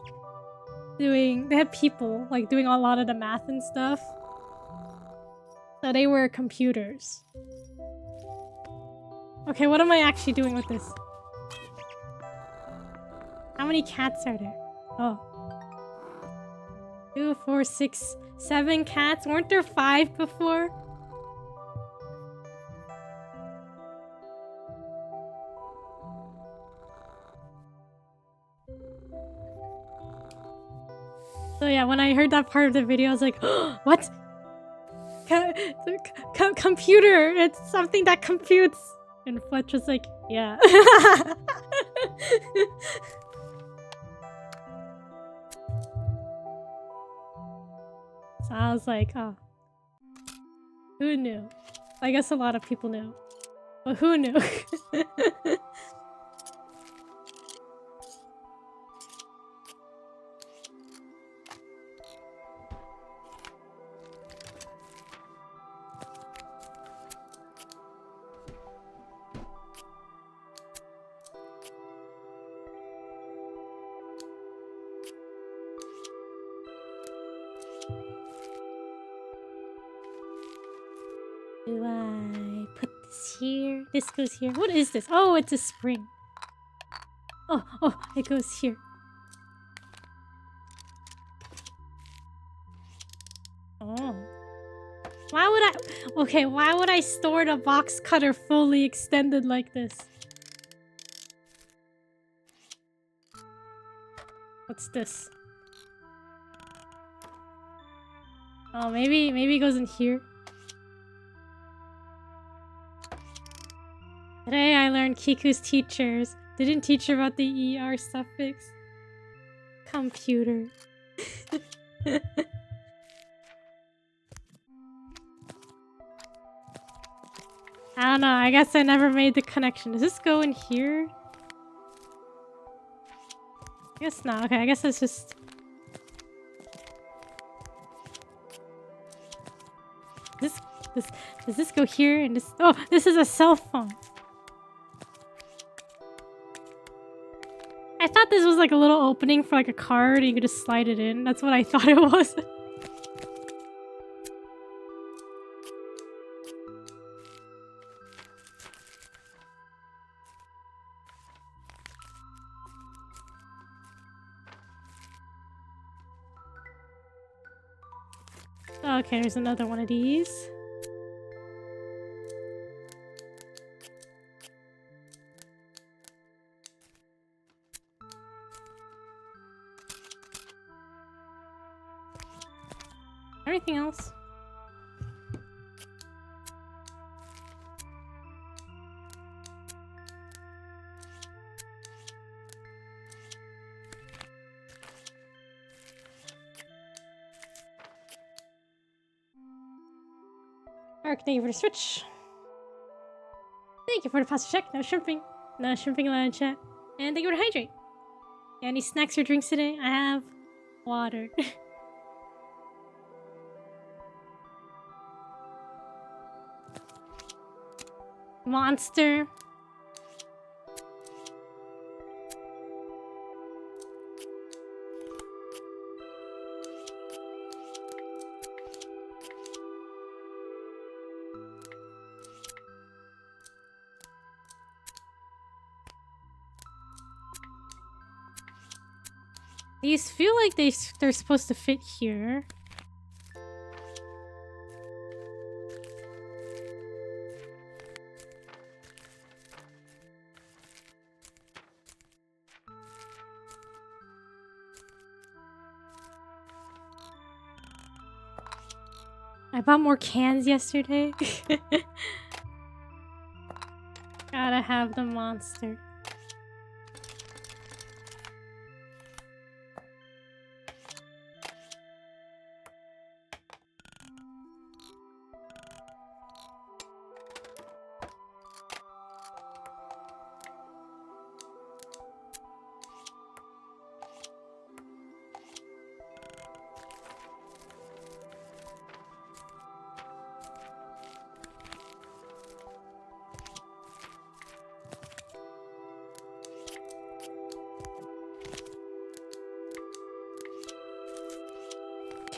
doing. They had people like doing a lot of the math and stuff. So they were computers. Okay, what am I actually doing with this? How many cats are there? Oh. 2, 4, 6, 7 cats. Weren't there 5 before? So yeah, when I heard that part of the video, I was like, oh, what? Computer! It's something that computes! And Fletch was like, yeah. So I was like, oh. Who knew? I guess a lot of people knew. But who knew? Do I put this here? This goes here. What is this? Oh, it's a spring. Oh, it goes here. Oh. Why would I... Okay, why would I store the box cutter fully extended like this? What's this? Oh, maybe it goes in here. Today I learned Kiku's teachers didn't teach her about the ER suffix. Computer. I don't know, I guess I never made the connection. Does this go in here? I guess not. Okay, I guess it's just... Does this go here and this... Oh, this is a cell phone. I thought this was like a little opening for like a card and you could just slide it in. That's what I thought it was. Okay, there's another one of these. Anything else? Ark, thank you for the switch. Thank you for the pasta check. No shrimping. No shrimping allowed in chat. And thank you for the hydrate. Yeah, any snacks or drinks today? I have water. Monster. These feel like they're supposed to fit here. I bought more cans yesterday. Gotta have the monster.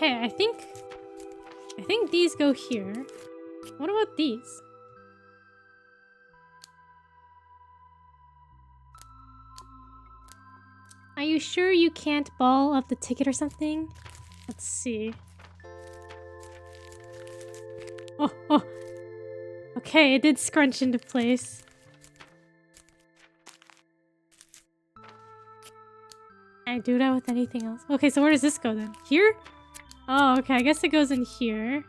Okay, I think these go here. What about these? Are you sure you can't ball up the ticket or something? Let's see. Oh. Okay, it did scrunch into place. Can I do that with anything else? Okay, so where does this go then? Here? Oh, okay, I guess it goes in here.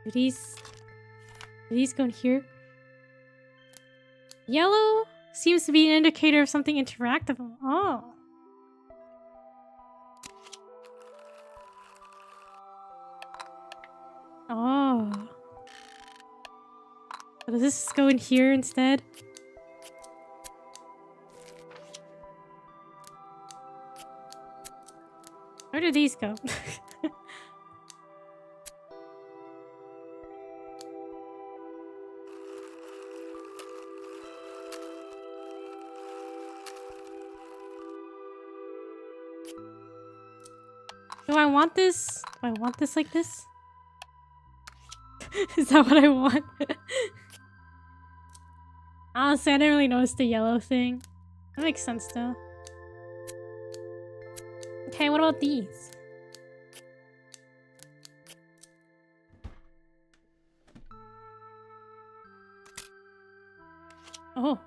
Do these go in here? Yellow seems to be an indicator of something interactive. Oh. Oh. So does this go in here instead? Where do these go? Do I want this? Do I want this like this? Is that what I want? Honestly, I didn't really notice the yellow thing. That makes sense though. Okay, what about these? Oh.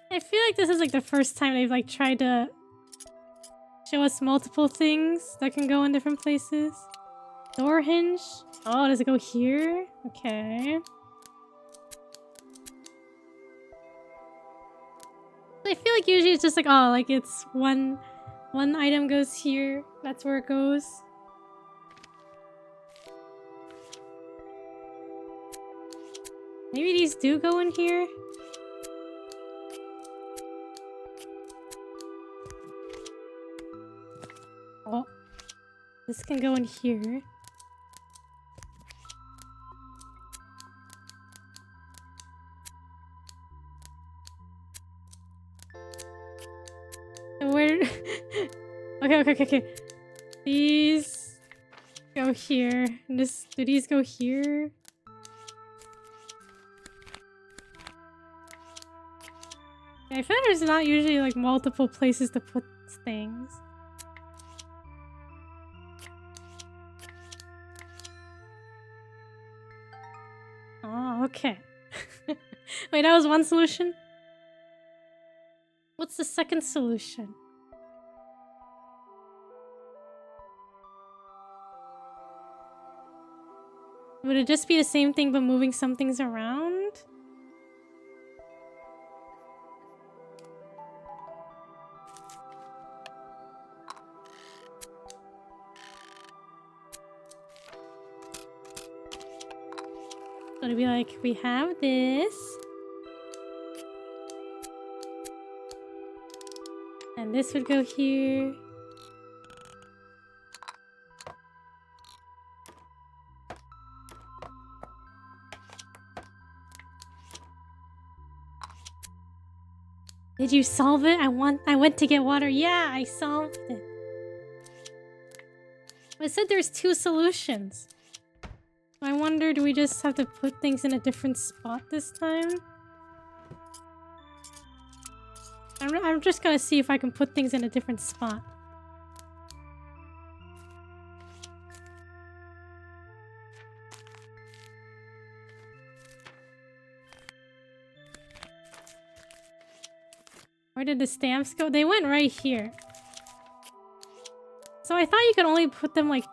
I feel like this is like the first time they've like tried to show us multiple things that can go in different places. Door hinge. Oh, does it go here? Okay. I feel like usually it's just like, oh, like it's one item goes here. That's where it goes. Maybe these do go in here. Oh, this can go in here. Where? Okay. These go here. And do these go here? Yeah, I feel like there's not usually like multiple places to put things. Oh, okay. Wait, that was one solution? What's the second solution? Would it just be the same thing but moving some things around? So it'd be like, we have this. And this would go here. Did you solve it? I went to get water. Yeah, I solved it. It said there's 2 solutions. I wonder, do we just have to put things in a different spot this time? I'm just gonna see if I can put things in a different spot. Where did the stamps go? They went right here. So I thought you could only put them like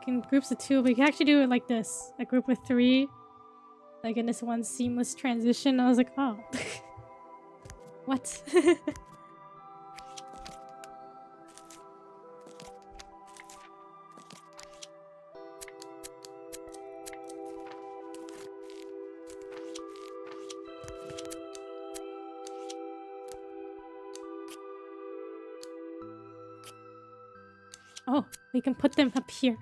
in groups of 2, but you can actually do it like this. A group of 3. Like in this one seamless transition. I was like, oh. What? Oh, we can put them up here.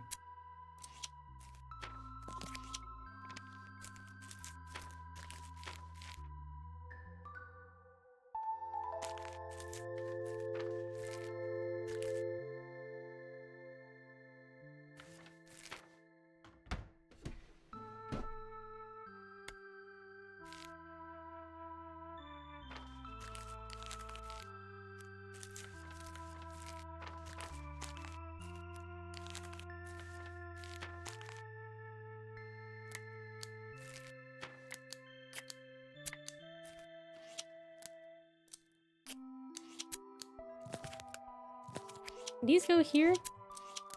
These go here?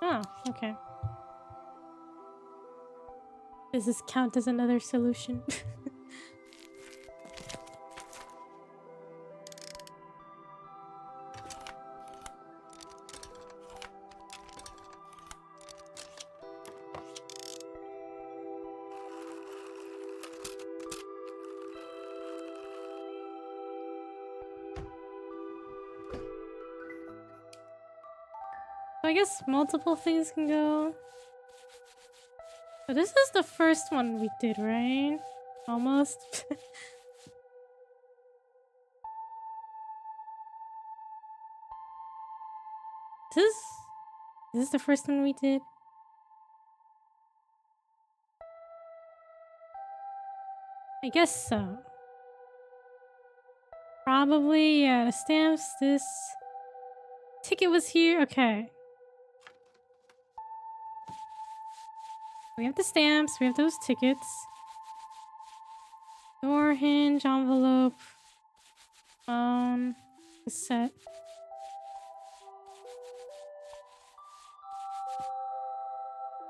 Oh, okay. Does this count as another solution? I guess multiple things can go. But this is the first one we did, right? Almost. Is this the first one we did? I guess so. Probably, yeah, the stamps, this ticket was here. Okay. We have the stamps, we have those tickets. Door hinge, envelope, phone, cassette.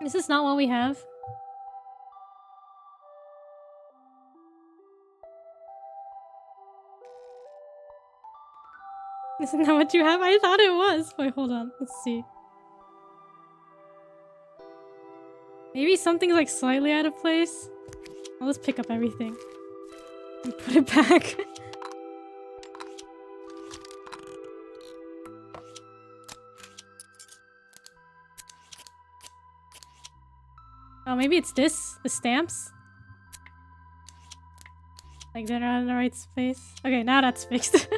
This is not what we have. Isn't that what you have? I thought it was. Wait, hold on. Let's see. Maybe something's like slightly out of place. I'll just pick up everything and put it back. Oh, maybe it's this? The stamps? Like they're not in the right space? Okay, now that's fixed.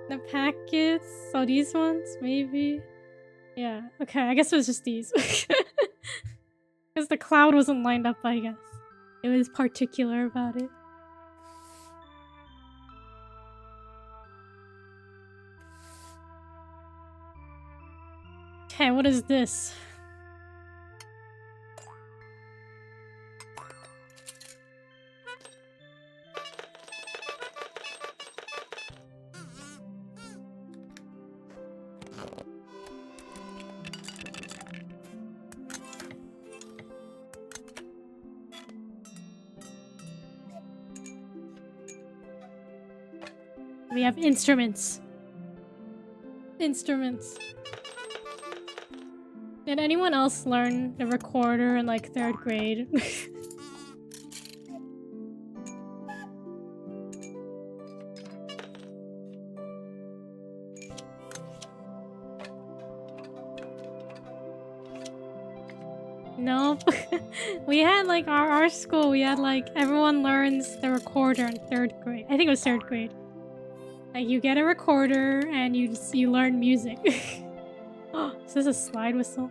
The packets. Oh, these ones? Maybe? Yeah. Okay, I guess it was just these. Because the cloud wasn't lined up, I guess. It was particular about it. Okay, what is this? We have instruments. Instruments. Did anyone else learn the recorder in like 3rd grade? Nope. We had like our school, we had like everyone learns the recorder in 3rd grade. I think it was 3rd grade. Like you get a recorder and you learn music. Oh, is this a slide whistle?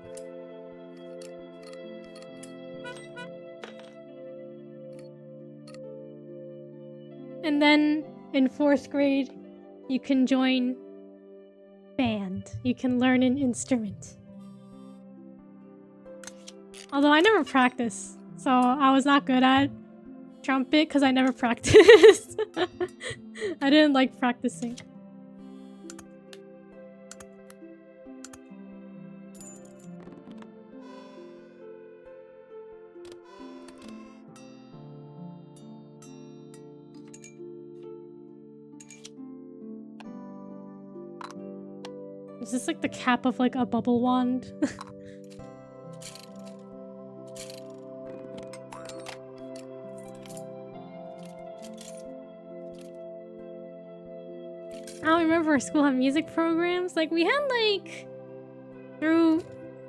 And then in 4th grade, you can join band. You can learn an instrument. Although I never practiced, so I was not good at trumpet because I never practiced. I didn't like practicing. Is this like the cap of like a bubble wand? I don't remember our school had music programs. Like we had like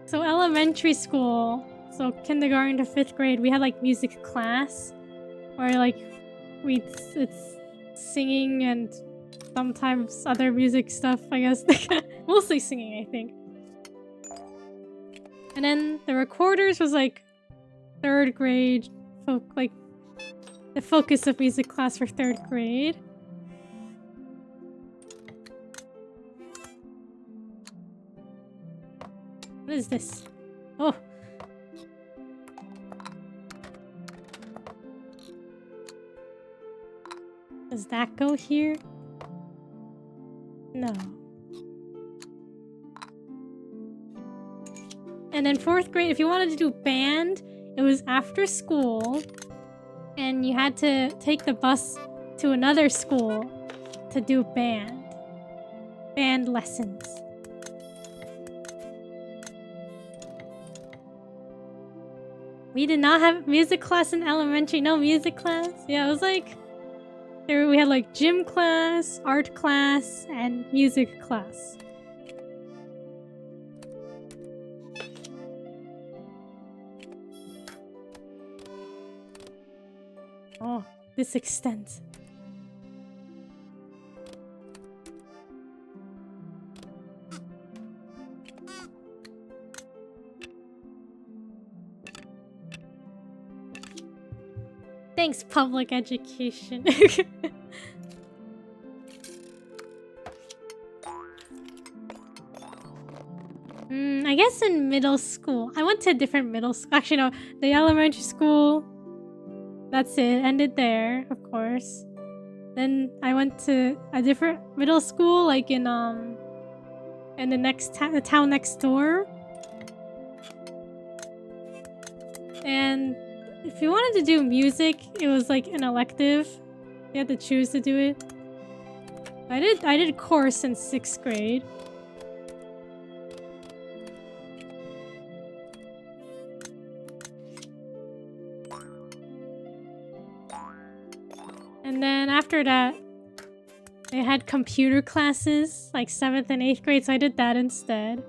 so elementary school, so kindergarten to 5th grade, we had like music class where like it's singing and sometimes other music stuff, I guess. Mostly singing, I think. And then the recorders was like 3rd grade, like the focus of music class for 3rd grade. What is this? Oh. Does that go here? No. And then 4th grade, if you wanted to do band, it was after school, and you had to take the bus to another school to do band lessons. We did not have music class in elementary. No music class. Yeah, it was like we had like gym class, art class, and music class. Oh, this extends. Thanks, public education. I guess in middle school. I went to a different middle school. Actually, no. The elementary school. That's it. Ended there, of course. Then I went to a different middle school, like in the the town next door. And if you wanted to do music, it was like an elective. You had to choose to do it. I did a course in 6th grade. And then after that, they had computer classes, like 7th and 8th grade, so I did that instead.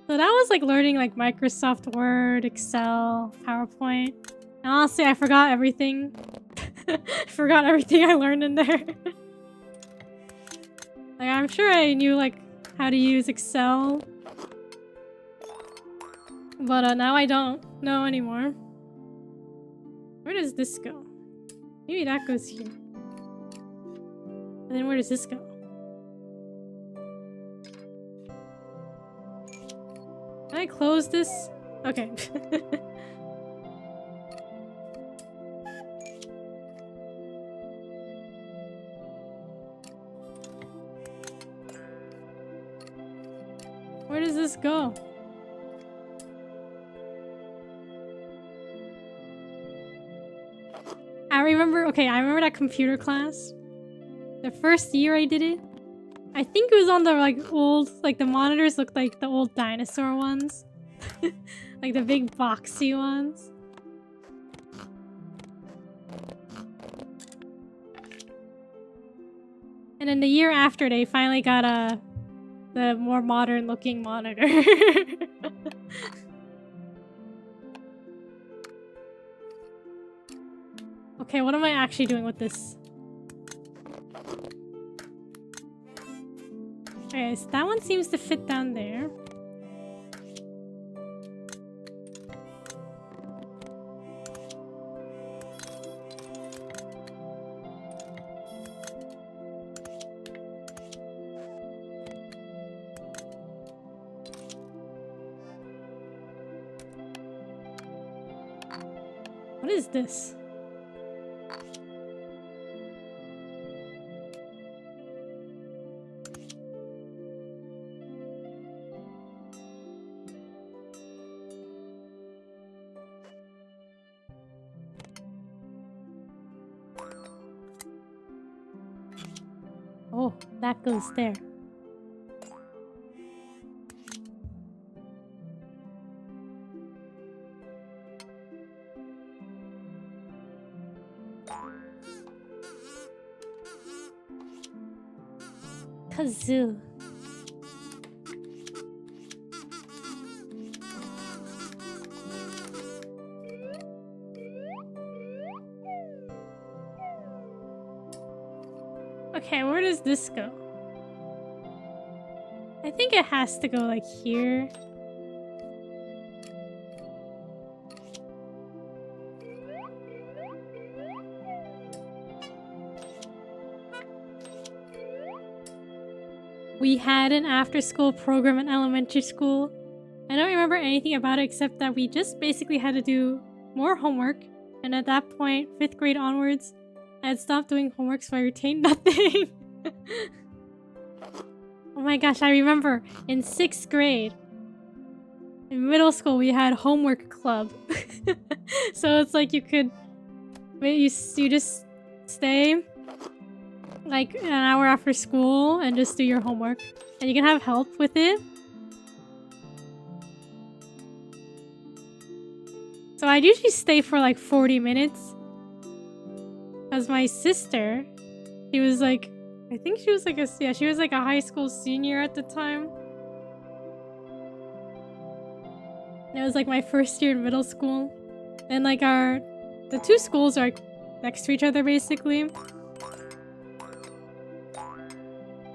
So that was like learning like Microsoft Word, Excel, PowerPoint. And honestly, I forgot everything. I forgot everything I learned in there. Like, I'm sure I knew like how to use Excel. But now I don't know anymore. Where does this go? Maybe that goes here. And then where does this go? Can I close this? Okay. Where does this go? I remember that computer class. The first year I did it. I think it was on the like old, like the monitors looked like the old dinosaur ones. Like the big boxy ones. And then the year after they finally got the more modern looking monitor. Okay, what am I actually doing with this? Okay, so that one seems to fit down there. What is this? Oh, that goes there. Kazoo. Okay, where does this go? I think it has to go like here. We had an after-school program in elementary school. I don't remember anything about it except that we just basically had to do more homework. And at that point, 5th grade onwards, I had stopped doing homework, so I retained nothing. Oh my gosh, I remember in 6th grade, in middle school, we had homework club. So it's like you could, you just stay like an hour after school and just do your homework. And you can have help with it. So I'd usually stay for like 40 minutes. Because my sister, she was like, I think she was like she was like a high school senior at the time. And it was like my first year in middle school. And like the two schools are next to each other basically.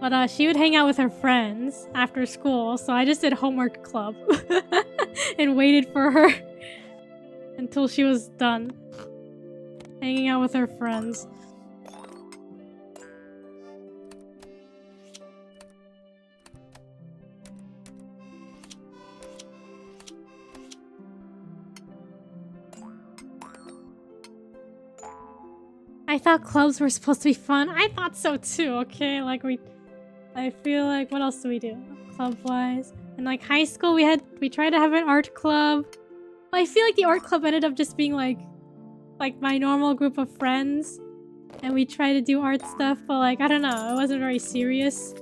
But she would hang out with her friends after school, so I just did homework club. And waited for her until she was done hanging out with her friends. I thought clubs were supposed to be fun. I thought so too, okay? Like I feel like, what else do we do club-wise? In like high school, we tried to have an art club. But I feel like the art club ended up just being like my normal group of friends. And we tried to do art stuff, but like, I don't know, it wasn't very serious.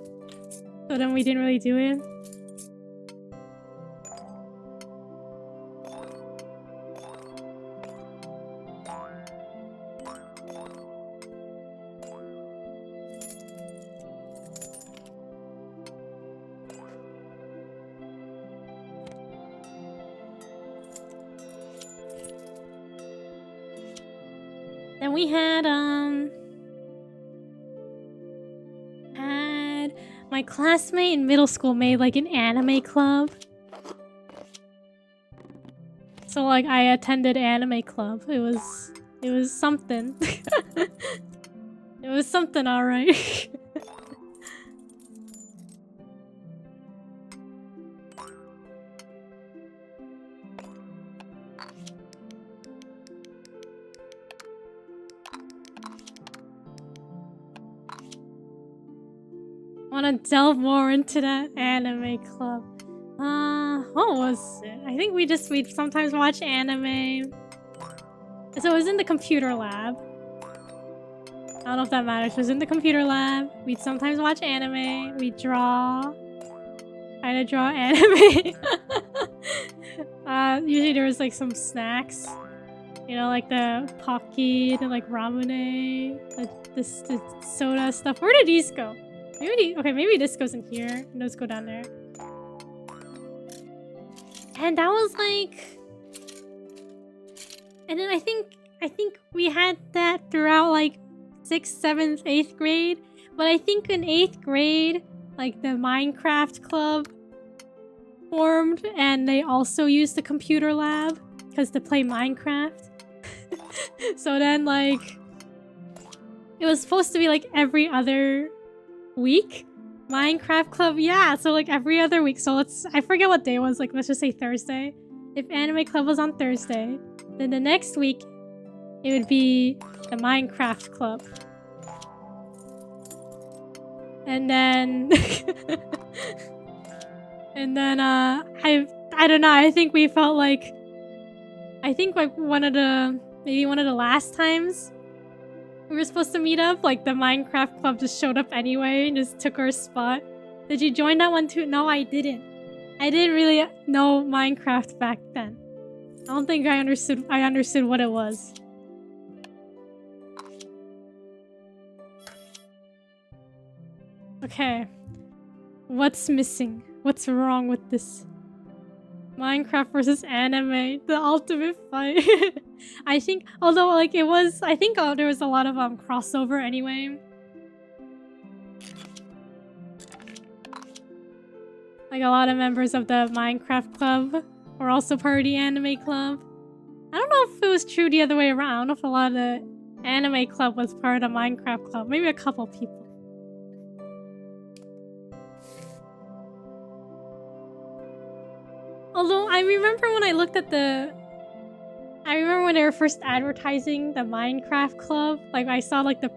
So then we didn't really do it. Then we had my classmate in middle school made like an anime club. So like I attended anime club. It was something. It was something, alright. Want to delve more into that anime club. What was it? I think we'd sometimes watch anime. So it was in the computer lab. I don't know if that matters. It was in the computer lab. We'd sometimes watch anime. We'd draw. Try to draw anime. Usually there was like some snacks. You know, like the Pocky and like ramune. The soda stuff. Where did these go? Maybe this goes in here. And those go down there. And that was like... And then I think we had that throughout like 6th, 7th, 8th grade. But I think in 8th grade, like the Minecraft club formed and they also used the computer lab because to play Minecraft. So then like it was supposed to be like every other week. Minecraft club, yeah, so like every other week. So I forget what day it was, like let's just say Thursday. If anime club was on Thursday, then the next week it would be the Minecraft club. And then and then I don't know, I think we felt like maybe one of the last times we were supposed to meet up, like the Minecraft club just showed up anyway and just took our spot. Did you join that one too? No, I didn't. I didn't really know Minecraft back then. I don't think I understood what it was. Okay. What's missing? What's wrong with this? Minecraft versus anime, the ultimate fight. I think, although like it was, I think there was a lot of crossover anyway. Like a lot of members of the Minecraft club were also part of the anime club. I don't know if it was true the other way around. I don't know if a lot of the anime club was part of the Minecraft club. Maybe a couple people. Although I remember when I looked at I remember when they were first advertising the Minecraft club, like I saw like the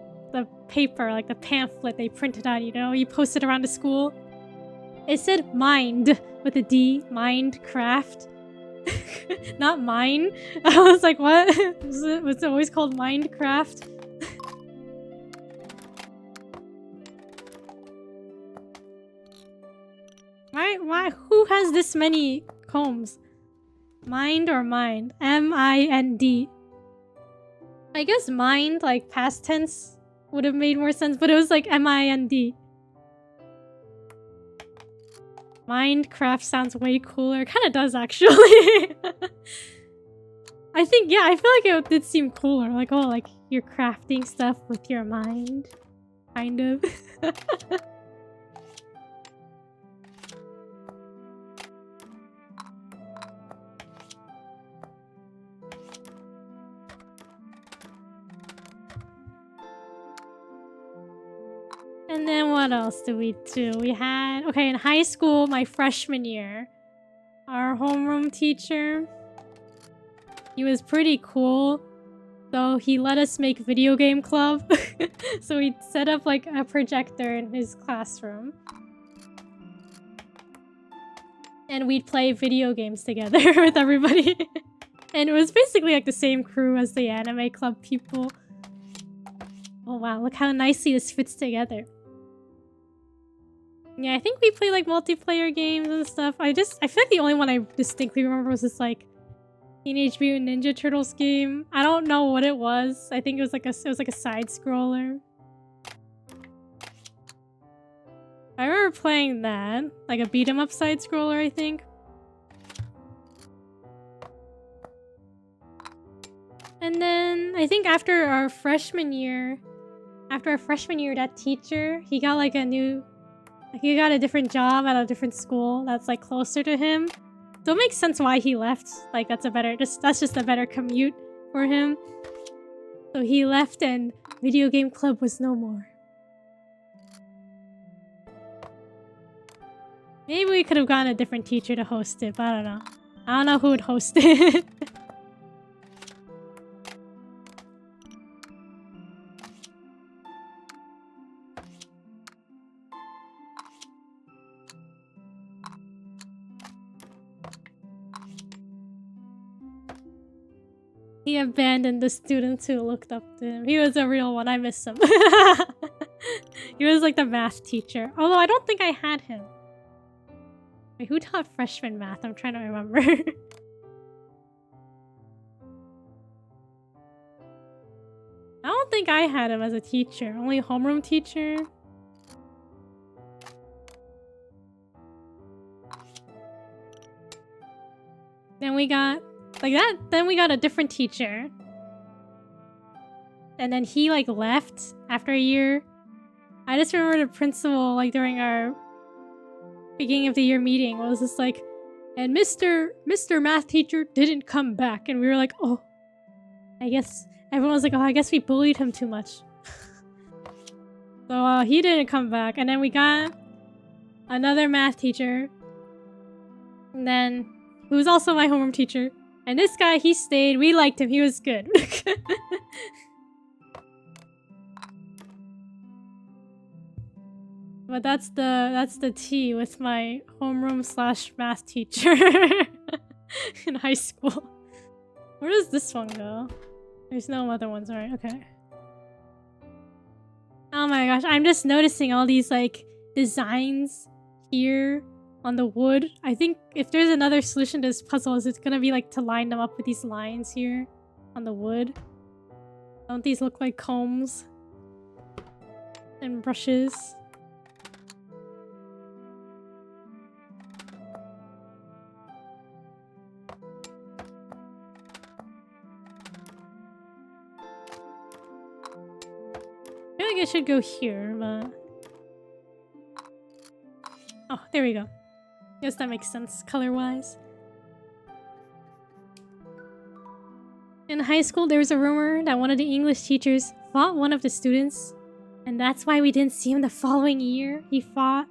paper, like the pamphlet they printed out, you know, you posted around the school. It said Mind with a D, Minecraft. Not mine. I was like, what? Was it always called Minecraft? Why? Who has this many combs? Mind or mind? M-I-N-D. I guess mind, like past tense, would have made more sense, but it was like M-I-N-D. Minecraft sounds way cooler. Kind of does, actually. I think, yeah, I feel like it did seem cooler. Like, oh, like you're crafting stuff with your mind. Kind of. And then what else did we do? We had... Okay, in high school, my freshman year, our homeroom teacher, he was pretty cool. So he let us make video game club. So we set up like a projector in his classroom. And we'd play video games together with everybody. And it was basically like the same crew as the anime club people. Oh wow, look how nicely this fits together. Yeah, I think we play like multiplayer games and stuff. I feel like the only one I distinctly remember was this like Teenage Mutant Ninja Turtles game. I don't know what it was. I think it was like a side scroller. I remember playing that, like a beat 'em up side scroller, I think. And then I think after our freshman year, that teacher, he got like he got a different job at a different school that's like closer to him. So it makes sense why he left. Like that's just a better commute for him. So he left and video game club was no more. Maybe we could have gotten a different teacher to host it, but I don't know. I don't know who would host it. He abandoned the students who looked up to him. He was a real one. I miss him. He was like the math teacher. Although I don't think I had him. Wait, who taught freshman math? I'm trying to remember. I don't think I had him as a teacher. Only homeroom teacher. Then we got like that. Then we got a different teacher. And then he like left after a year. I just remember the principal like during our beginning of the year meeting was just like, and Mr. Math teacher didn't come back, and we were like, oh, I guess everyone was like, oh, I guess we bullied him too much. So he didn't come back, and then we got another math teacher, and then who was also my homeroom teacher, and this guy, he stayed. We liked him. He was good. But that's the tea with my homeroom / math teacher in high school. Where does this one go? There's no other ones, right? Okay. Oh my gosh, I'm just noticing all these like designs here on the wood. I think if there's another solution to this puzzle, is it's gonna be like to line them up with these lines here on the wood. Don't these look like combs and brushes? I feel like it should go here, but... Oh, there we go. Guess that makes sense, color-wise. In high school, there was a rumor that one of the English teachers fought one of the students, and that's why we didn't see him the following year. He fought,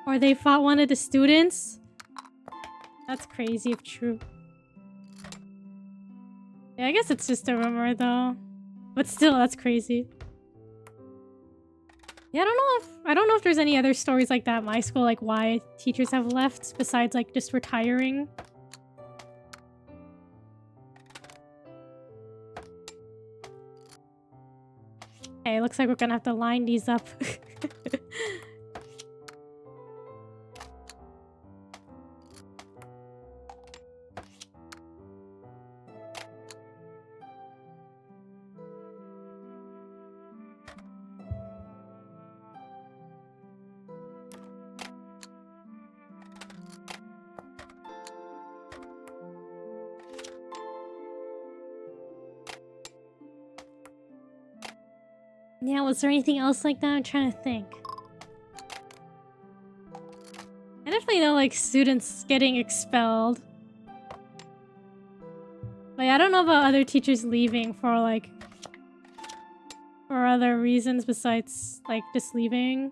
or they fought one of the students. That's crazy if true. Yeah, I guess it's just a rumor, though. But still, that's crazy. Yeah, I don't know if there's any other stories like that in my school, like why teachers have left besides like just retiring. Okay, looks like we're gonna have to line these up. Yeah, was there anything else like that? I'm trying to think. I definitely know, like, students getting expelled. Like, I don't know about other teachers leaving for, like... for other reasons besides, like, just leaving.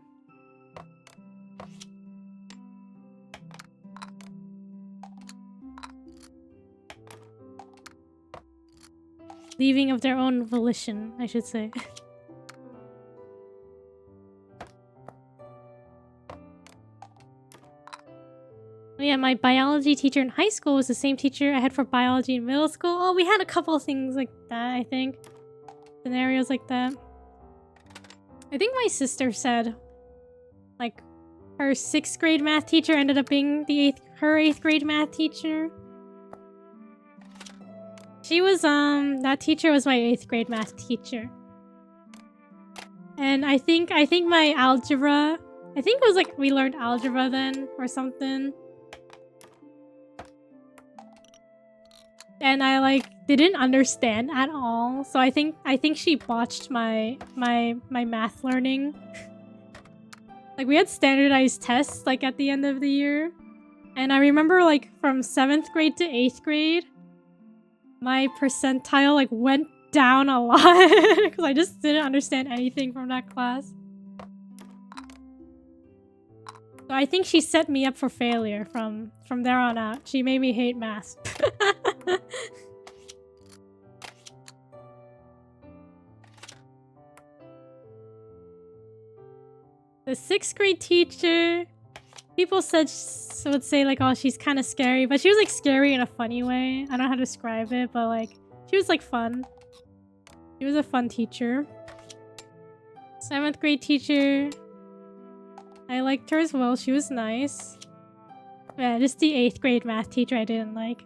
Leaving of their own volition, I should say. Yeah, my biology teacher in high school was the same teacher I had for biology in middle school. Oh, we had a couple of things like that, I think. Scenarios like that. I think my sister said, like, her 6th grade math teacher ended up being her 8th grade math teacher. She was, that teacher was my 8th grade math teacher. And I think my algebra, I think it was like, we learned algebra then, or something. And I like didn't understand at all, so I think she botched my math learning. Like we had standardized tests like at the end of the year, and I remember like from 7th grade to 8th grade, my percentile like went down a lot because I just didn't understand anything from that class. So I think she set me up for failure from there on out. She made me hate math. The 6th grade teacher, people would say like, oh, she's kind of scary, but she was like scary in a funny way. I don't know how to describe it, but like She was like fun. She was a fun teacher. 7th grade teacher. I liked her as well. She was nice. Yeah, just the 8th grade math teacher I didn't like.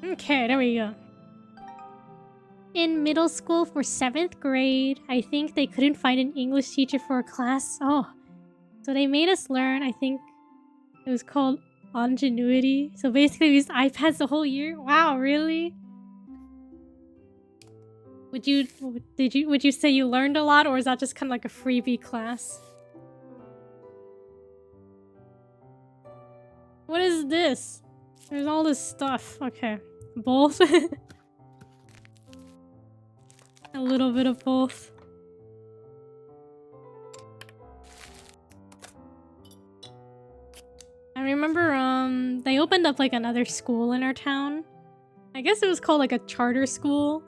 Okay, there we go. In middle school for 7th grade, I think they couldn't find an English teacher for a class. Oh, so they made us learn, I think it was called Ingenuity. So basically we used iPads the whole year. Wow, really? Would you say you learned a lot, or is that just kind of like a freebie class? What is this? There's all this stuff. Okay. Both? A little bit of both. I remember they opened up like another school in our town. I guess it was called like a charter school.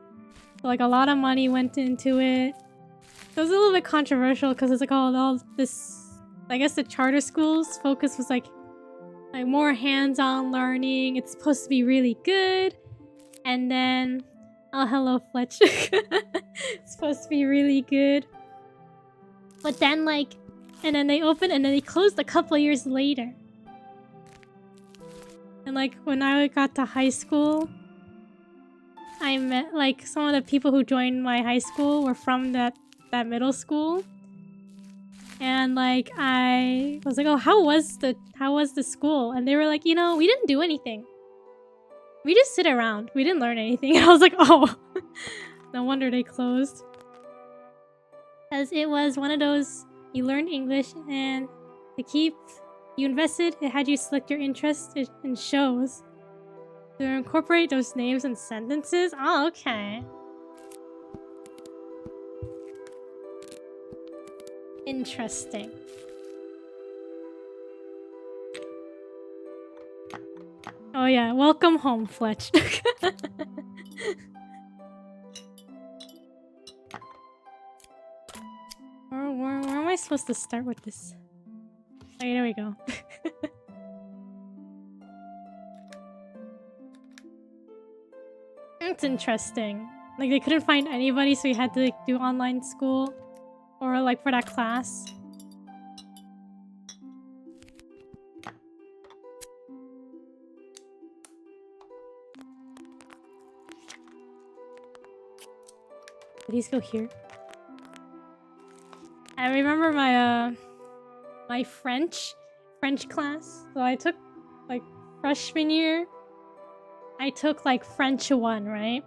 So, like a lot of money went into it. It was a little bit controversial because it's like all this. I guess the charter school's focus was like more hands-on learning. It's supposed to be really good. And then, oh hello Fletch. It's supposed to be really good. But then and then they opened and then they closed a couple years later. And like when I got to high school, I met like some of the people who joined my high school were from that middle school. And like I was like, oh, how was the school? And they were like, you know, we didn't do anything. We just sit around. We didn't learn anything. And I was like, oh, no wonder they closed. Because it was one of those, you learned English and to keep you invested, it had you select your interest in shows. To incorporate those names and sentences? Oh, okay. Interesting. Oh yeah, welcome home, Fletch. Where am I supposed to start with this? Okay, there we go. It's interesting. Like they couldn't find anybody, so you had to like do online school. Or like for that class. Did he go here? I remember my my French class. So I took like freshman year. I took like French 1, right?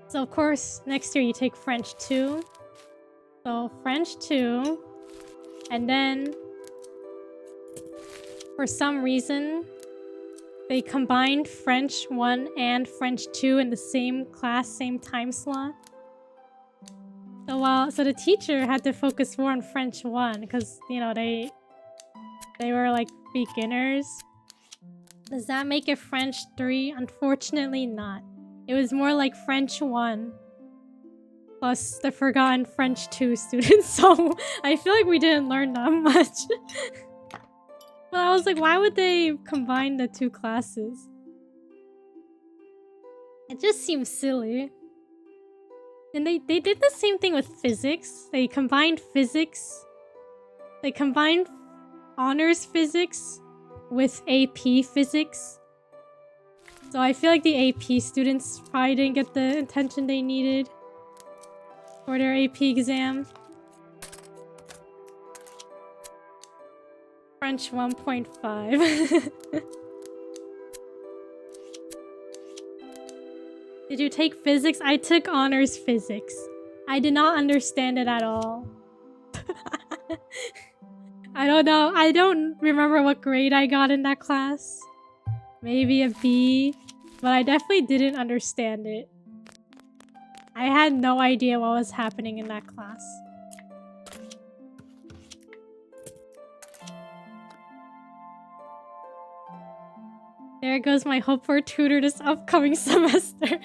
So of course next year you take French 2. So French 2, and then for some reason they combined French 1 and French 2 in the same class, same time slot. So the teacher had to focus more on French 1 because you know they were like beginners. Does that make it French 3? Unfortunately not. It was more like French 1. Plus the forgotten French 2 students, so I feel like we didn't learn that much. But I was like, why would they combine the two classes? It just seems silly. And they did the same thing with physics. They combined physics. They combined honors physics with AP physics. So I feel like the AP students probably didn't get the attention they needed for their AP exam. French 1.5. Did you take physics? I took honors physics. I did not understand it at all. I don't know. I don't remember what grade I got in that class. Maybe a B. But I definitely didn't understand it. I had no idea what was happening in that class. There goes my hope for a tutor this upcoming semester.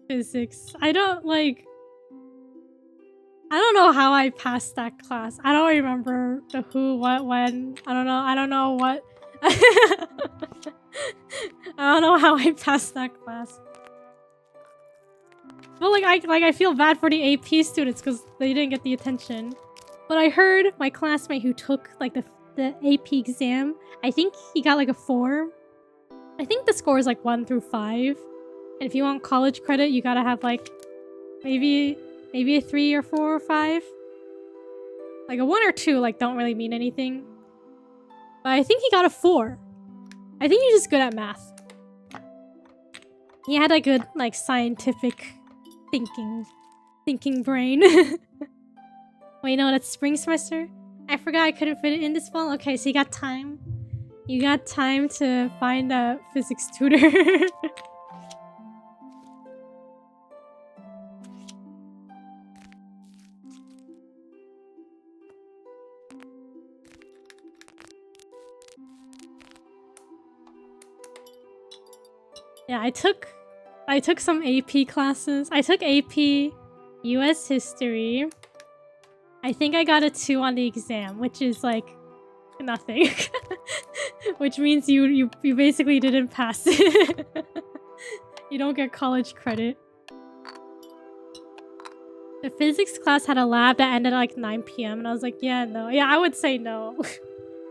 Physics. I don't know how I passed that class. I don't remember the who, what, when. I don't know what. I don't know how I passed that class. But I feel bad for the AP students because they didn't get the attention. But I heard my classmate who took like the AP exam, I think he got like a 4. I think the score is like 1 through 5. And if you want college credit, you gotta have like maybe a 3 or 4 or 5. Like a 1 or 2 like don't really mean anything. But I think he got a 4. I think he's just good at math. He had a good like scientific thinking brain. Wait, no, that's spring semester? I forgot I couldn't fit it in this fall. Okay, so you got time. You got time to find a physics tutor. Yeah, I took some AP classes. I took AP US History. I think I got a 2 on the exam, which is like nothing. Which means you basically didn't pass it. You don't get college credit. The physics class had a lab that ended at like 9 p.m. and I was like, yeah, no. Yeah, I would say no.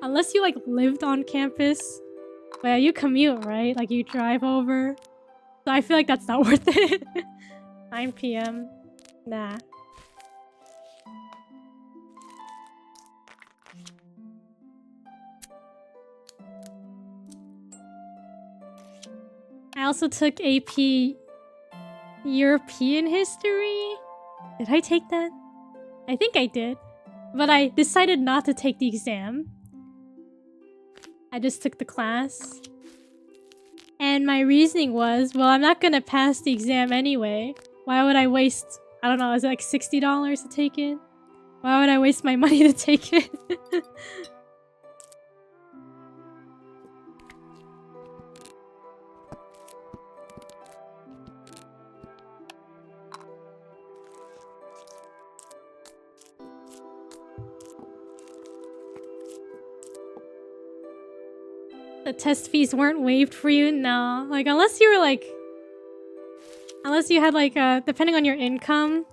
Unless you like lived on campus. But yeah, you commute, right? Like you drive over. So I feel like that's not worth it. 9 p.m. Nah. I also took AP European History. Did I take that? I think I did. But I decided not to take the exam. I just took the class. And my reasoning was, well, I'm not gonna pass the exam anyway. Why would I waste, I don't know, is it like $60 to take it? Why would I waste my money to take it? The test fees weren't waived for you? No. Like, unless you were like... Unless you had like, depending on your income.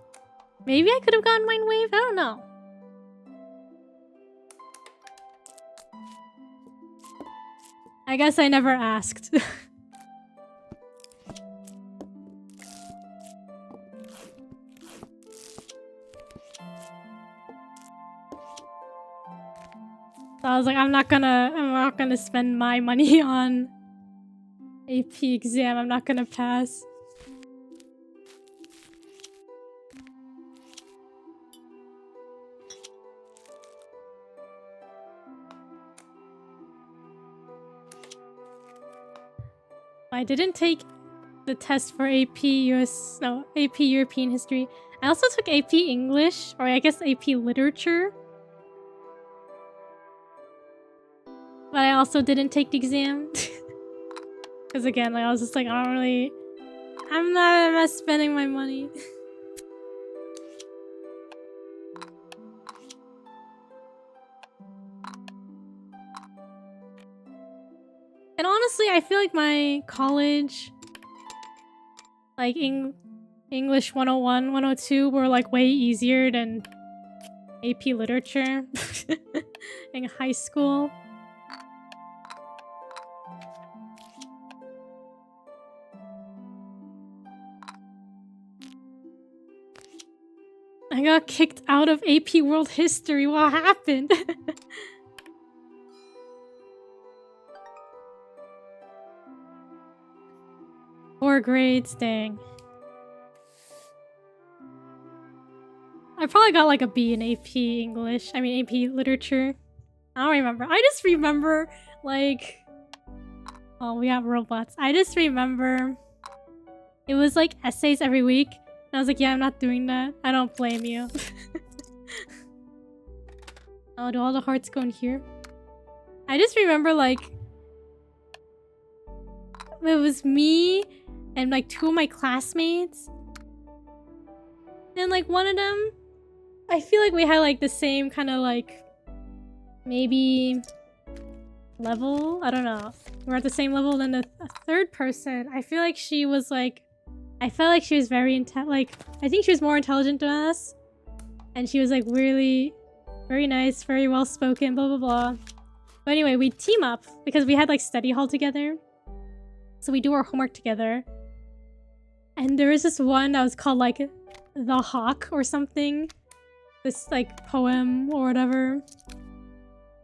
Maybe I could have gotten mine waived? I don't know. I guess I never asked. So I was like, I'm not gonna spend my money on AP exam. I'm not gonna pass. I didn't take the test for AP European History. I also took AP English, or I guess AP Literature. But I also didn't take the exam. Because again, like, I was just like, I'm not spending my money. And honestly, I feel like my college, like English 101, 102 were like way easier than AP Literature in high school. I got kicked out of AP World History. What happened? 4 grades, dang. I probably got like a B in AP English. I mean AP Literature. I don't remember. I just remember like... Oh, we have robots. I just remember it was like essays every week. And I was like, yeah, I'm not doing that. I don't blame you. Oh, do all the hearts go in here? I just remember like... it was me and like 2 of my classmates. And like one of them, I feel like we had like the same kind of like maybe level. I don't know. We're at the same level. Then the third person, I feel like she was like, I felt like she was very like I think she was more intelligent than us, and she was like really very nice, very well spoken, blah blah blah. But anyway, we team up because we had like study hall together, so we do our homework together. And there was this one that was called like The Hawk or something, this like poem or whatever. Is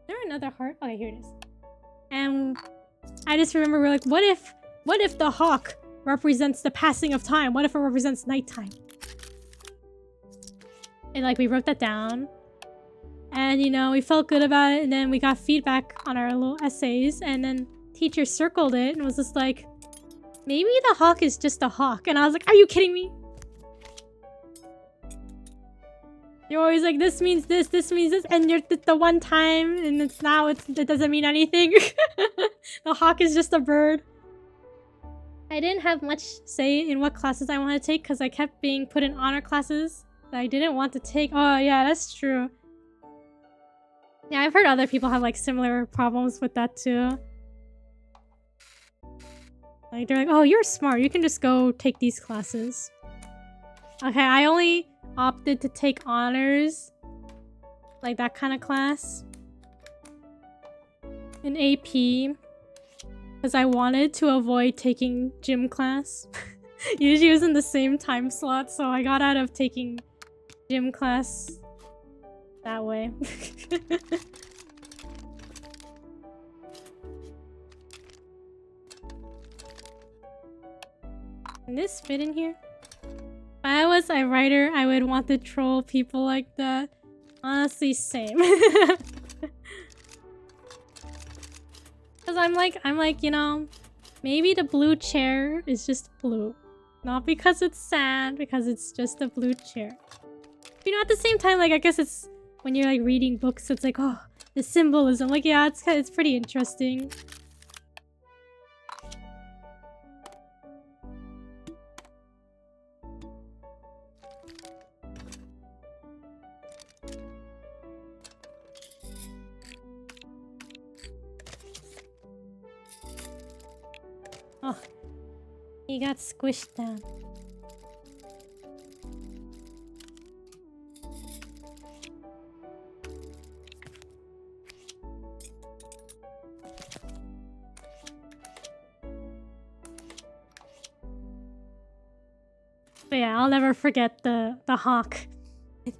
there another heart? Okay, here it is. And I just remember we're like, what if the hawk represents the passing of time? What if it represents nighttime? And like we wrote that down. And you know, we felt good about it, and then we got feedback on our little essays, and then teacher circled it and was just like, maybe the hawk is just a hawk. And I was like, are you kidding me? You're always like, this means this means this, and you're the one time, and it's now it doesn't mean anything. The hawk is just a bird. I didn't have much say in what classes I wanted to take because I kept being put in honor classes that I didn't want to take. Oh yeah, that's true. Yeah, I've heard other people have like similar problems with that too. Like they're like, oh, you're smart, you can just go take these classes. Okay, I only opted to take honors, like that kind of class, in AP, because I wanted to avoid taking gym class. Usually it was in the same time slot, so I got out of taking gym class that way. Can this fit in here? If I was a writer, I would want to troll people like that. Honestly, same. Because I'm like, you know, maybe the blue chair is just blue. Not because it's sad, because it's just a blue chair. You know, at the same time, like, I guess it's when you're like reading books, it's like, oh, the symbolism. Like, yeah, it's pretty interesting. Oh, he got squished down. But yeah, I'll never forget the hawk.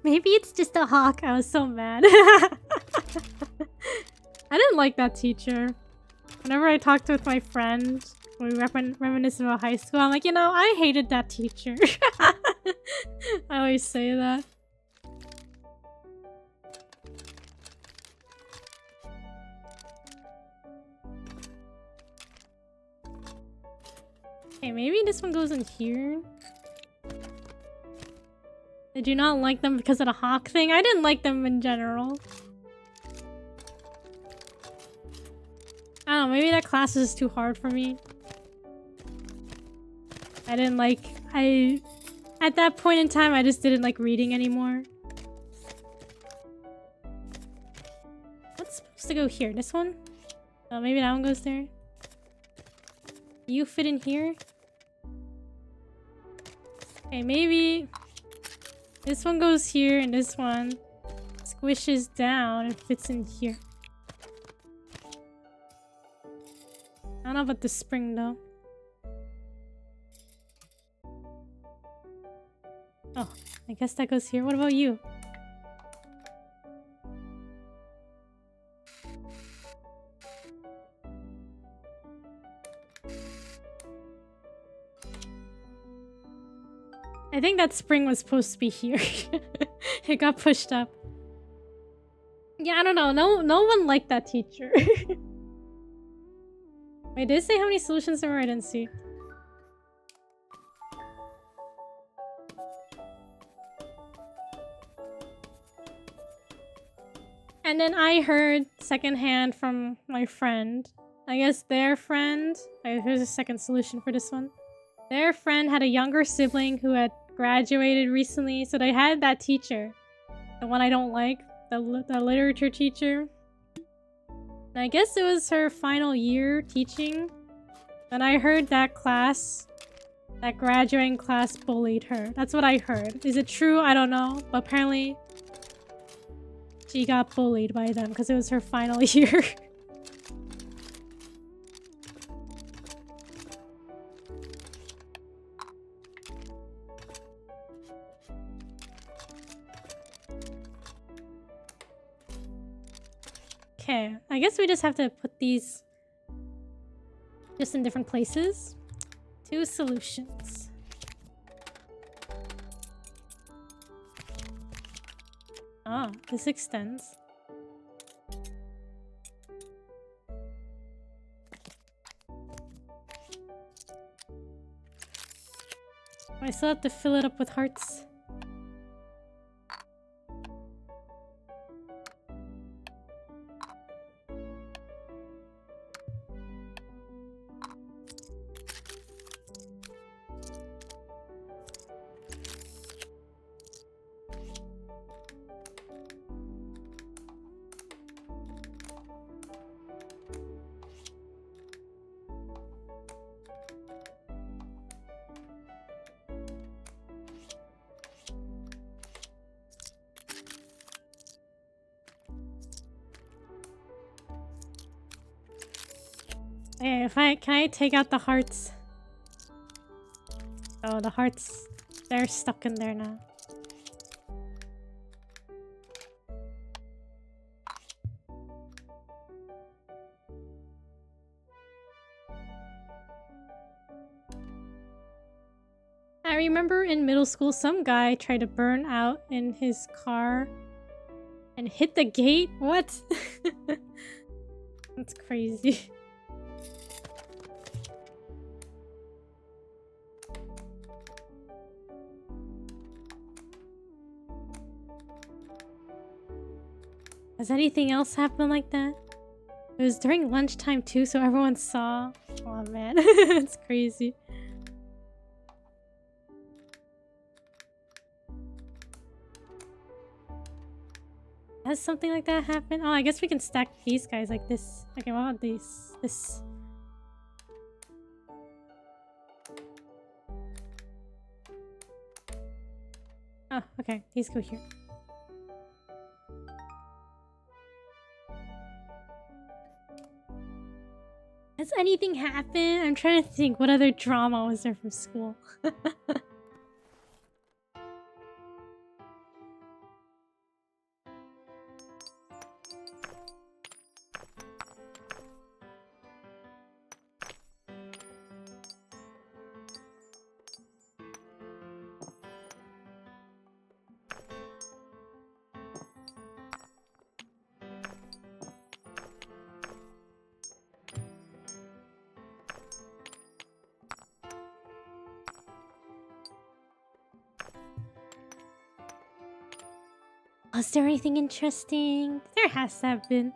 Maybe it's just a hawk. I was so mad. I didn't like that teacher. Whenever I talked with my friend, we reminisce about high school, I'm like, you know, I hated that teacher. I always say that. Okay, maybe this one goes in here. Did you not like them because of the hawk thing? I didn't like them in general. I don't know, maybe that class is too hard for me. I didn't like... At that point in time, I just didn't like reading anymore. What's supposed to go here? This one? Oh, maybe that one goes there. You fit in here? Okay, maybe... This one goes here, and this one squishes down and fits in here. I don't know about the spring, though. Oh, I guess that goes here. What about you? I think that spring was supposed to be here. It got pushed up. Yeah, I don't know. No one liked that teacher. Wait, did it say how many solutions there were? I didn't see. And then I heard secondhand from my friend I guess their friend... Okay, here's a second solution for this one. Their friend had a younger sibling who had graduated recently, so they had that teacher. The one I don't like. The literature teacher. And I guess it was her final year teaching. And I heard that class... That graduating class bullied her. That's what I heard. Is it true? I don't know. But apparently... She got bullied by them because it was her final year. Okay, I guess we just have to put these just in different places. 2 solutions. Ah, this extends. I still have to fill it up with hearts. Okay, can I take out the hearts? Oh, the hearts, they're stuck in there now. I remember in middle school, some guy tried to burn out in his car and hit the gate? What? That's crazy. Has anything else happened like that? It was during lunchtime too, so everyone saw. Oh man, it's crazy. Has something like that happened? Oh, I guess we can stack these guys like this. Okay, what about these? This. Oh, okay. These go here. Has anything happened? I'm trying to think. What other drama was there from school? Was there anything interesting? There has to have been.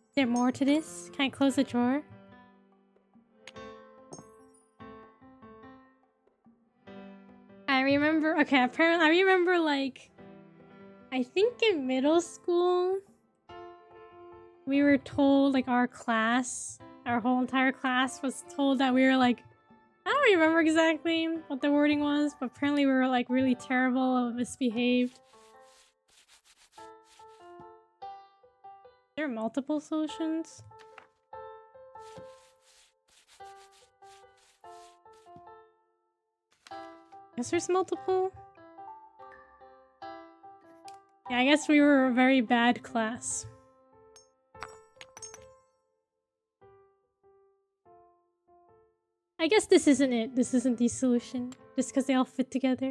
Is there more to this? Can I close the drawer? I remember... Okay, apparently I remember like... I think in middle school... We were told, like our class... Our whole entire class was told that we were like... I don't remember exactly what the wording was, but apparently we were like really terrible or misbehaved. There are multiple solutions. Guess there's multiple? Yeah, I guess we were a very bad class. I guess this isn't it. This isn't the solution. Just because they all fit together.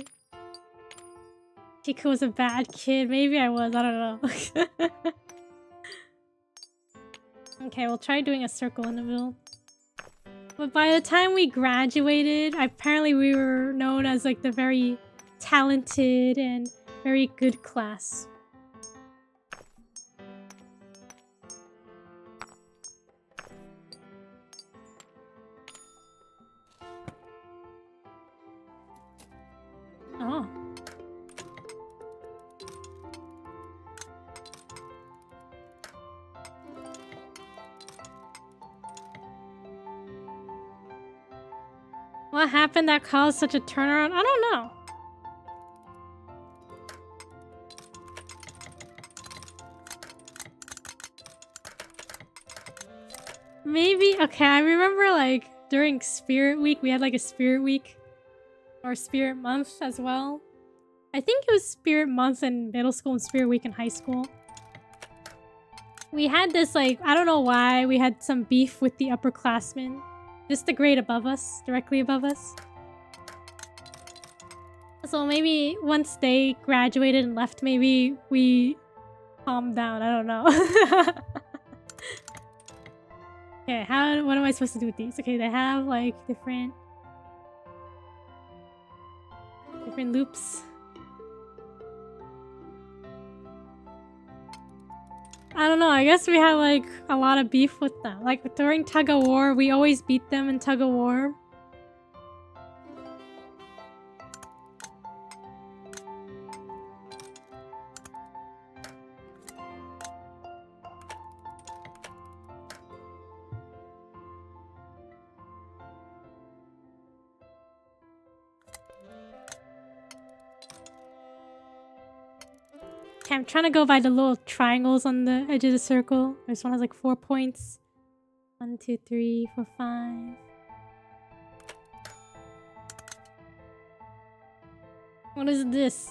Kiku was a bad kid. Maybe I was. I don't know. Okay, we'll try doing a circle in the middle. But by the time we graduated, apparently we were known as like the very talented and very good class. Oh. What happened that caused such a turnaround? I don't know. Maybe, okay, I remember like during Spirit Week, we had like a Spirit Week or Spirit Month as well. I think it was Spirit Month in middle school and Spirit Week in high school. We had this like, I don't know why, we had some beef with the upperclassmen. Just the grade above us, directly above us. So maybe once they graduated and left, maybe we calmed down. I don't know. Okay, what am I supposed to do with these? Okay, they have like different loops. I don't know, I guess we had like a lot of beef with them. Like during tug of war, we always beat them in tug of war. Okay, I'm trying to go by the little triangles on the edge of the circle. This one has like 4 points. 1, 2, 3, 4, 5. What is this?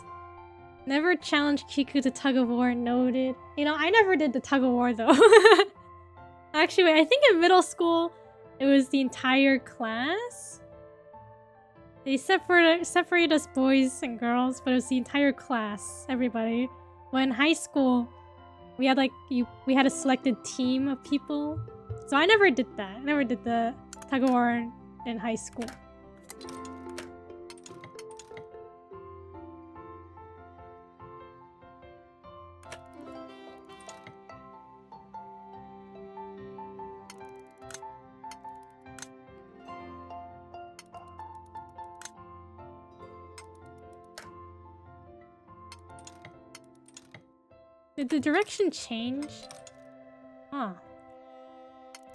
Never challenge Kiku to tug of war, noted. You know, I never did the tug of war though. Actually, wait, I think in middle school, it was the entire class. They separated us boys and girls, but it was the entire class, everybody. Well, in high school, we had like we had a selected team of people. So I never did that. I never did the tug of war in high school. Did the direction change? Huh.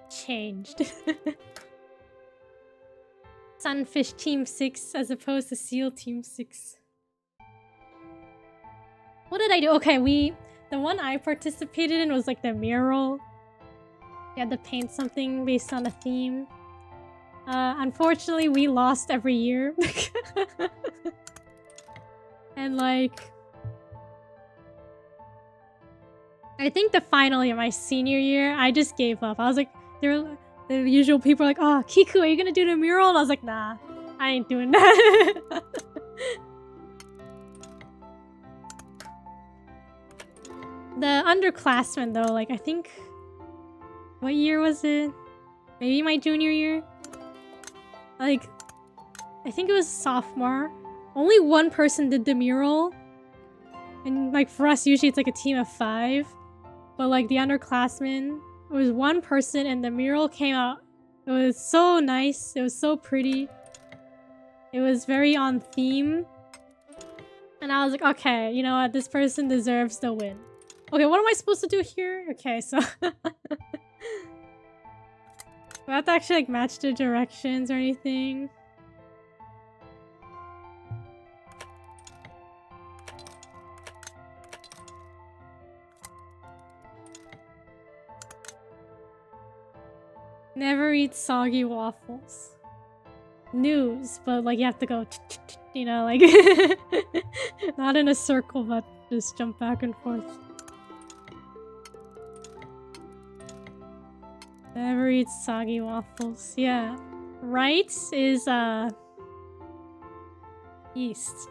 Changed. Sunfish Team 6 as opposed to Seal Team 6. What did I do? Okay, the one I participated in was like the mural. You had to paint something based on a theme. Unfortunately, we lost every year. And like... I think the final year, my senior year, I just gave up. I was like, the usual people are like, oh, Kiku, are you gonna do the mural? And I was like, nah, I ain't doing that. The underclassmen though, like I think, what year was it? Maybe my junior year? Like, I think it was sophomore. Only one person did the mural. And like for us, usually it's like a team of 5. But like the underclassmen, it was one person and the mural came out. It was so nice. It was so pretty. It was very on theme. And I was like, okay, you know what? This person deserves the win. Okay, what am I supposed to do here? Okay, so... Do I have to actually like match the directions or anything? Never eat soggy waffles. News, but like you have to go you know, like not in a circle, but just jump back and forth. Never eat soggy waffles. Yeah. Right is east.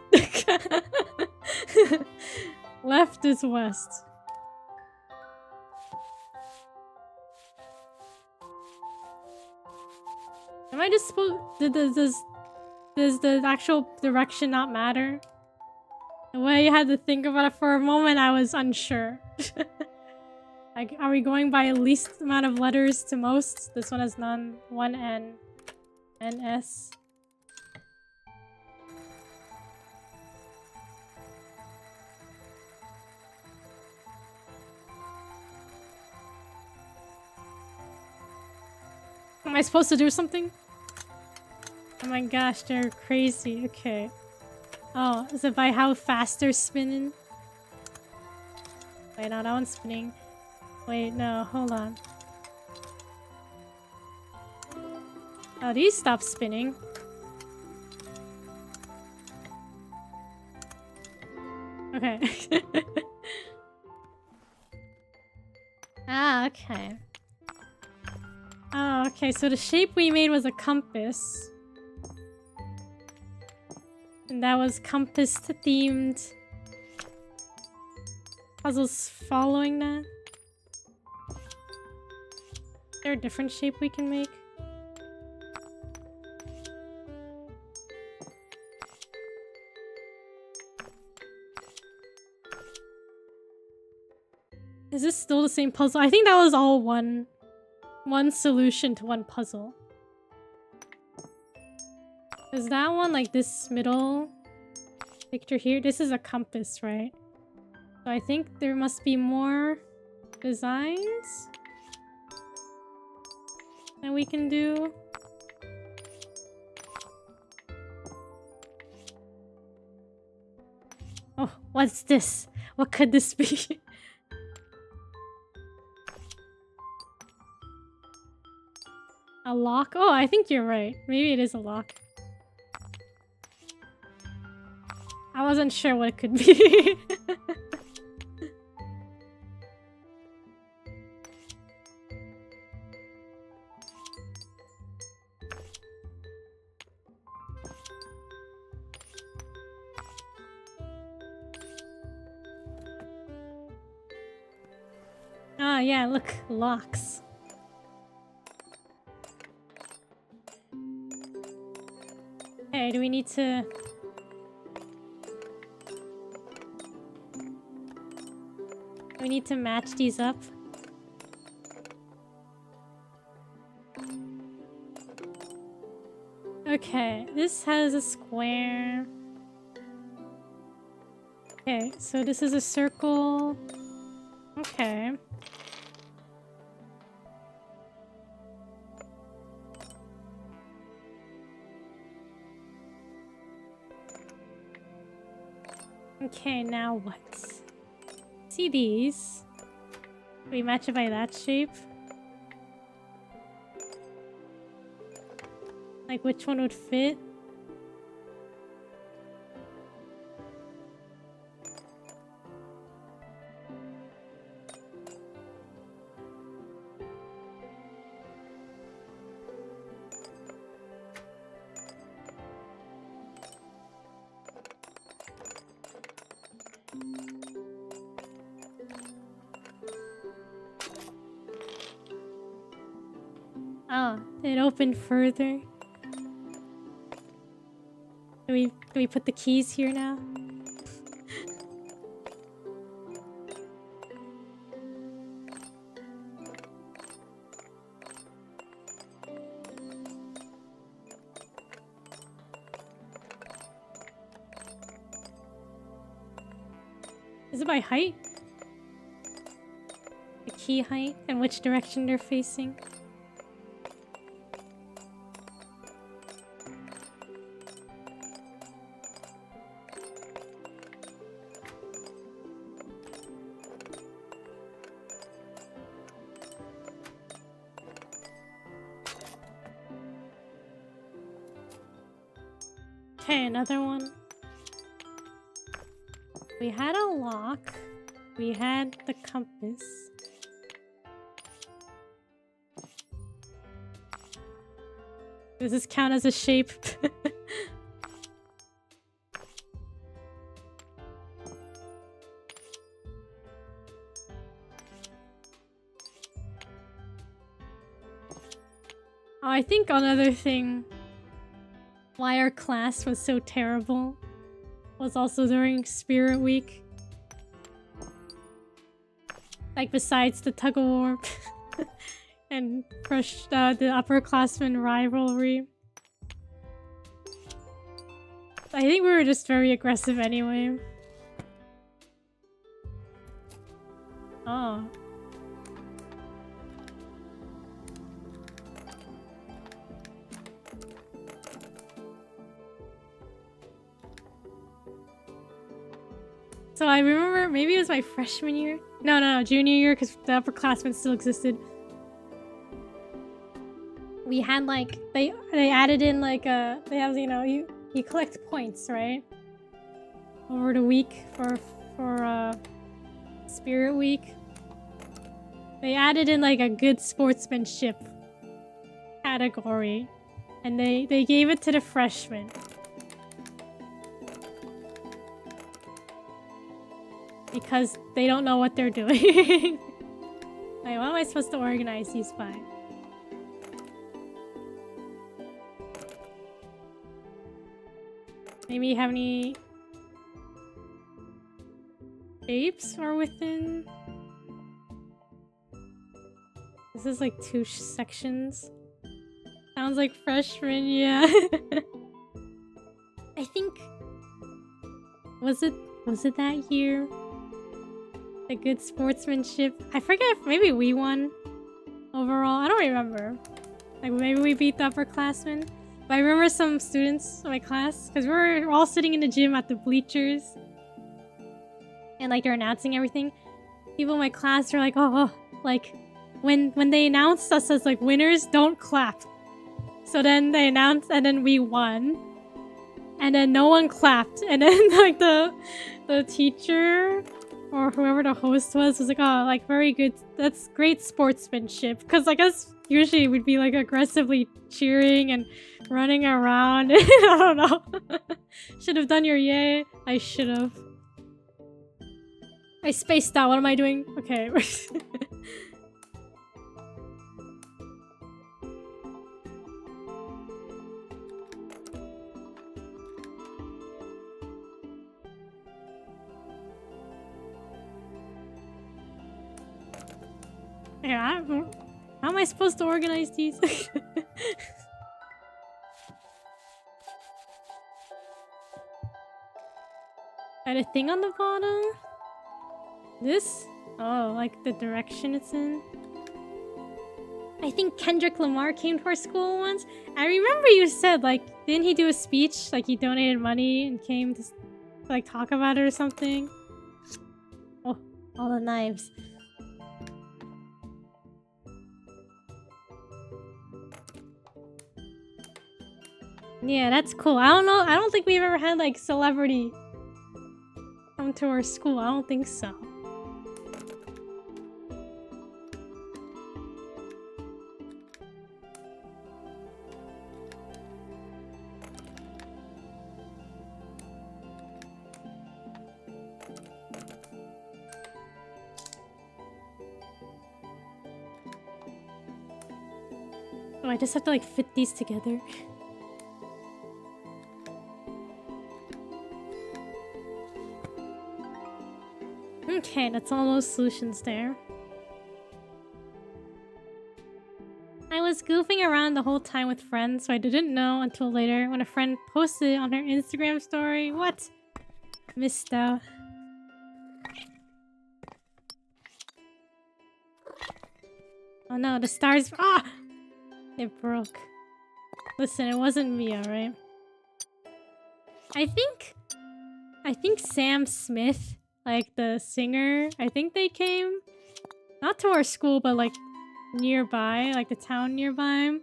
Left is west. Am I just supposed... Does the actual direction not matter? The way I had to think about it for a moment, I was unsure. Like, are we going by least amount of letters to most? This one has none. 1 N. N S. Am I supposed to do something? Oh my gosh, they're crazy. Okay. Oh, is it by how fast they're spinning? Wait, no, that one's spinning. Wait, no, hold on. Oh, these stop spinning. Okay. Ah, okay. Oh, okay, so the shape we made was a compass. And that was compass-themed puzzles following that. Is there a different shape we can make? Is this still the same puzzle? I think that was all one solution to one puzzle. Is that one like this middle picture here? This is a compass, right? So I think there must be more designs that we can do. Oh, what's this? What could this be? A lock? Oh, I think you're right. Maybe it is a lock. I wasn't sure what it could be. Ah, yeah, look, locks. Okay, do we need to... We need to match these up. Okay, this has a square. Okay, so this is a circle. Okay. Okay, now what? See these? We match it by that shape? Like which one would fit? Oh, it opened further. Do we put the keys here now? Is it by height? The key height and which direction they're facing? Okay, another one. We had a lock. We had the compass. Does this count as a shape? Oh, I think another thing why our class was so terrible was also during Spirit Week. Like, besides the tug-of-war and the upperclassmen rivalry. I think we were just very aggressive anyway. Oh. So I remember, maybe it was my freshman year? No, junior year, because the upperclassmen still existed. We had like, they added in like they have, you know, you collect points, right? Over the week for Spirit Week. They added in like a good sportsmanship category. And they gave it to the freshmen. Because they don't know what they're doing. Like, what am I supposed to organize these by? Maybe you have any shapes are within? This is like 2 sections. Sounds like freshman, yeah. I think... Was it that year? The good sportsmanship. I forget if maybe we won overall. I don't remember. Like, maybe we beat the upperclassmen. But I remember some students in my class, because we were all sitting in the gym at the bleachers. And like they're announcing everything. People in my class are like, oh, like when they announced us as like winners, don't clap. So then they announced and then we won. And then no one clapped. And then like the teacher or whoever the host was like, oh, like very good. That's great sportsmanship. Because I guess usually we'd be like aggressively cheering and running around. I don't know. Should have done your yay. I should have. I spaced out. What am I doing? Okay. Yeah, how am I supposed to organize these? Got a thing on the bottom? This? Oh, like the direction it's in? I think Kendrick Lamar came to our school once. I remember you said, like, didn't he do a speech? Like, he donated money and came to, like, talk about it or something? Oh, all the knives. Yeah, that's cool. I don't know. I don't think we've ever had, like, celebrity come to our school. I don't think so. Oh, I just have to, like, fit these together. Okay, that's all those solutions there. I was goofing around the whole time with friends, so I didn't know until later when a friend posted on her Instagram story. What? Missed out. Oh no, the stars... Ah! It broke. Listen, it wasn't me, alright? I think Sam Smith, like the singer, I think they came not to our school, but like nearby, like the town nearby.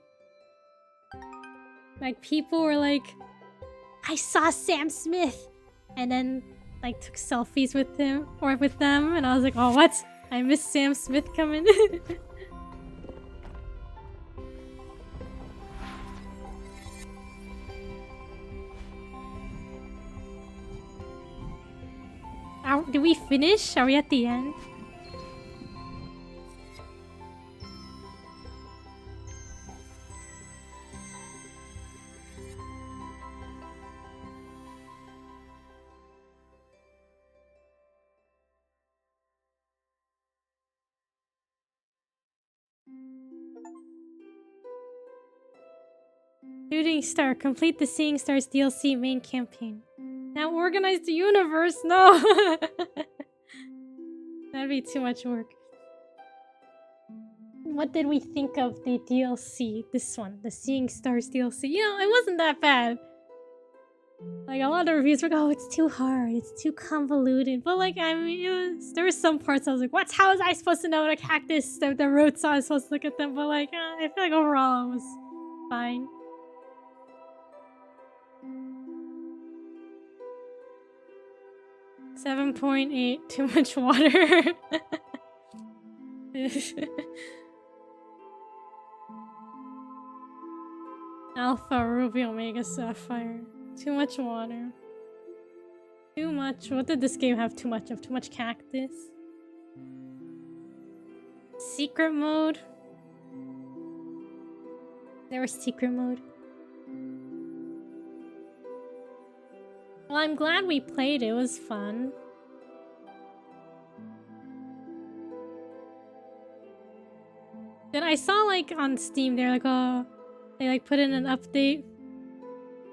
Like people were like, I saw Sam Smith, and then like took selfies with him or with them, and I was like, oh, what? I miss Sam Smith coming. Did we finish? Are we at the end? Shooting Star. Complete the Seeing Stars DLC main campaign. Now organize the universe. No! That'd be too much work. What did we think of the DLC? This one, the Seeing Stars DLC. You know, it wasn't that bad. Like, a lot of reviews were like, oh, it's too hard, it's too convoluted. But like, I mean, there were some parts I was like, what? How was I supposed to know what a cactus, the roots, I was supposed to look at them? But like, I feel like overall it was fine. .8, too much water. Alpha, Ruby, Omega, Sapphire. Too much water. Too much. What did this game have too much of? Too much cactus? Secret mode? There was secret mode. Well, I'm glad we played. It was fun. Then I saw like on Steam, they're like, oh, they like put in an update.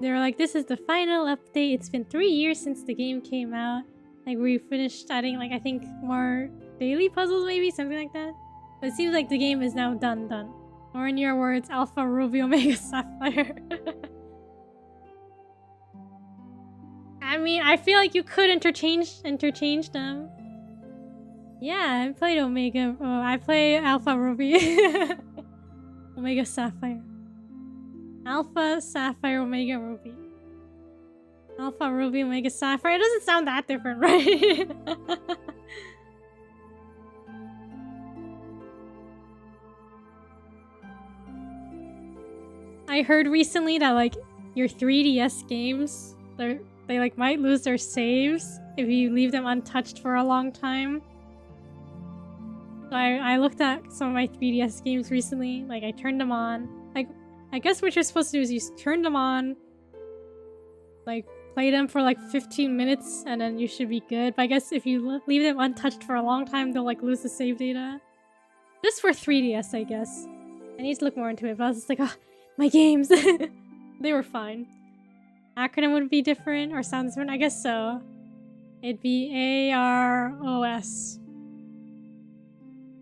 They were like, this is the final update. It's been 3 years since the game came out. Like we finished adding like I think more daily puzzles, maybe something like that. But it seems like the game is now done. Or in your words, Alpha, Ruby, Omega, Sapphire. I mean, I feel like you could interchange them. Yeah, I played Omega. Oh, I play Alpha, Ruby. Omega, Sapphire. Alpha, Sapphire, Omega, Ruby. Alpha, Ruby, Omega, Sapphire. It doesn't sound that different, right? I heard recently that like your 3DS games, they like might lose their saves if you leave them untouched for a long time. So I looked at some of my 3DS games recently. Like I turned them on. Like I guess what you're supposed to do is you turn them on, like play them for like 15 minutes, and then you should be good. But I guess if you leave them untouched for a long time, they'll like lose the save data. Just for 3DS, I guess. I need to look more into it. But I was just like, oh, my games. They were fine. Acronym would be different or sound different? I guess so. It'd be AROS.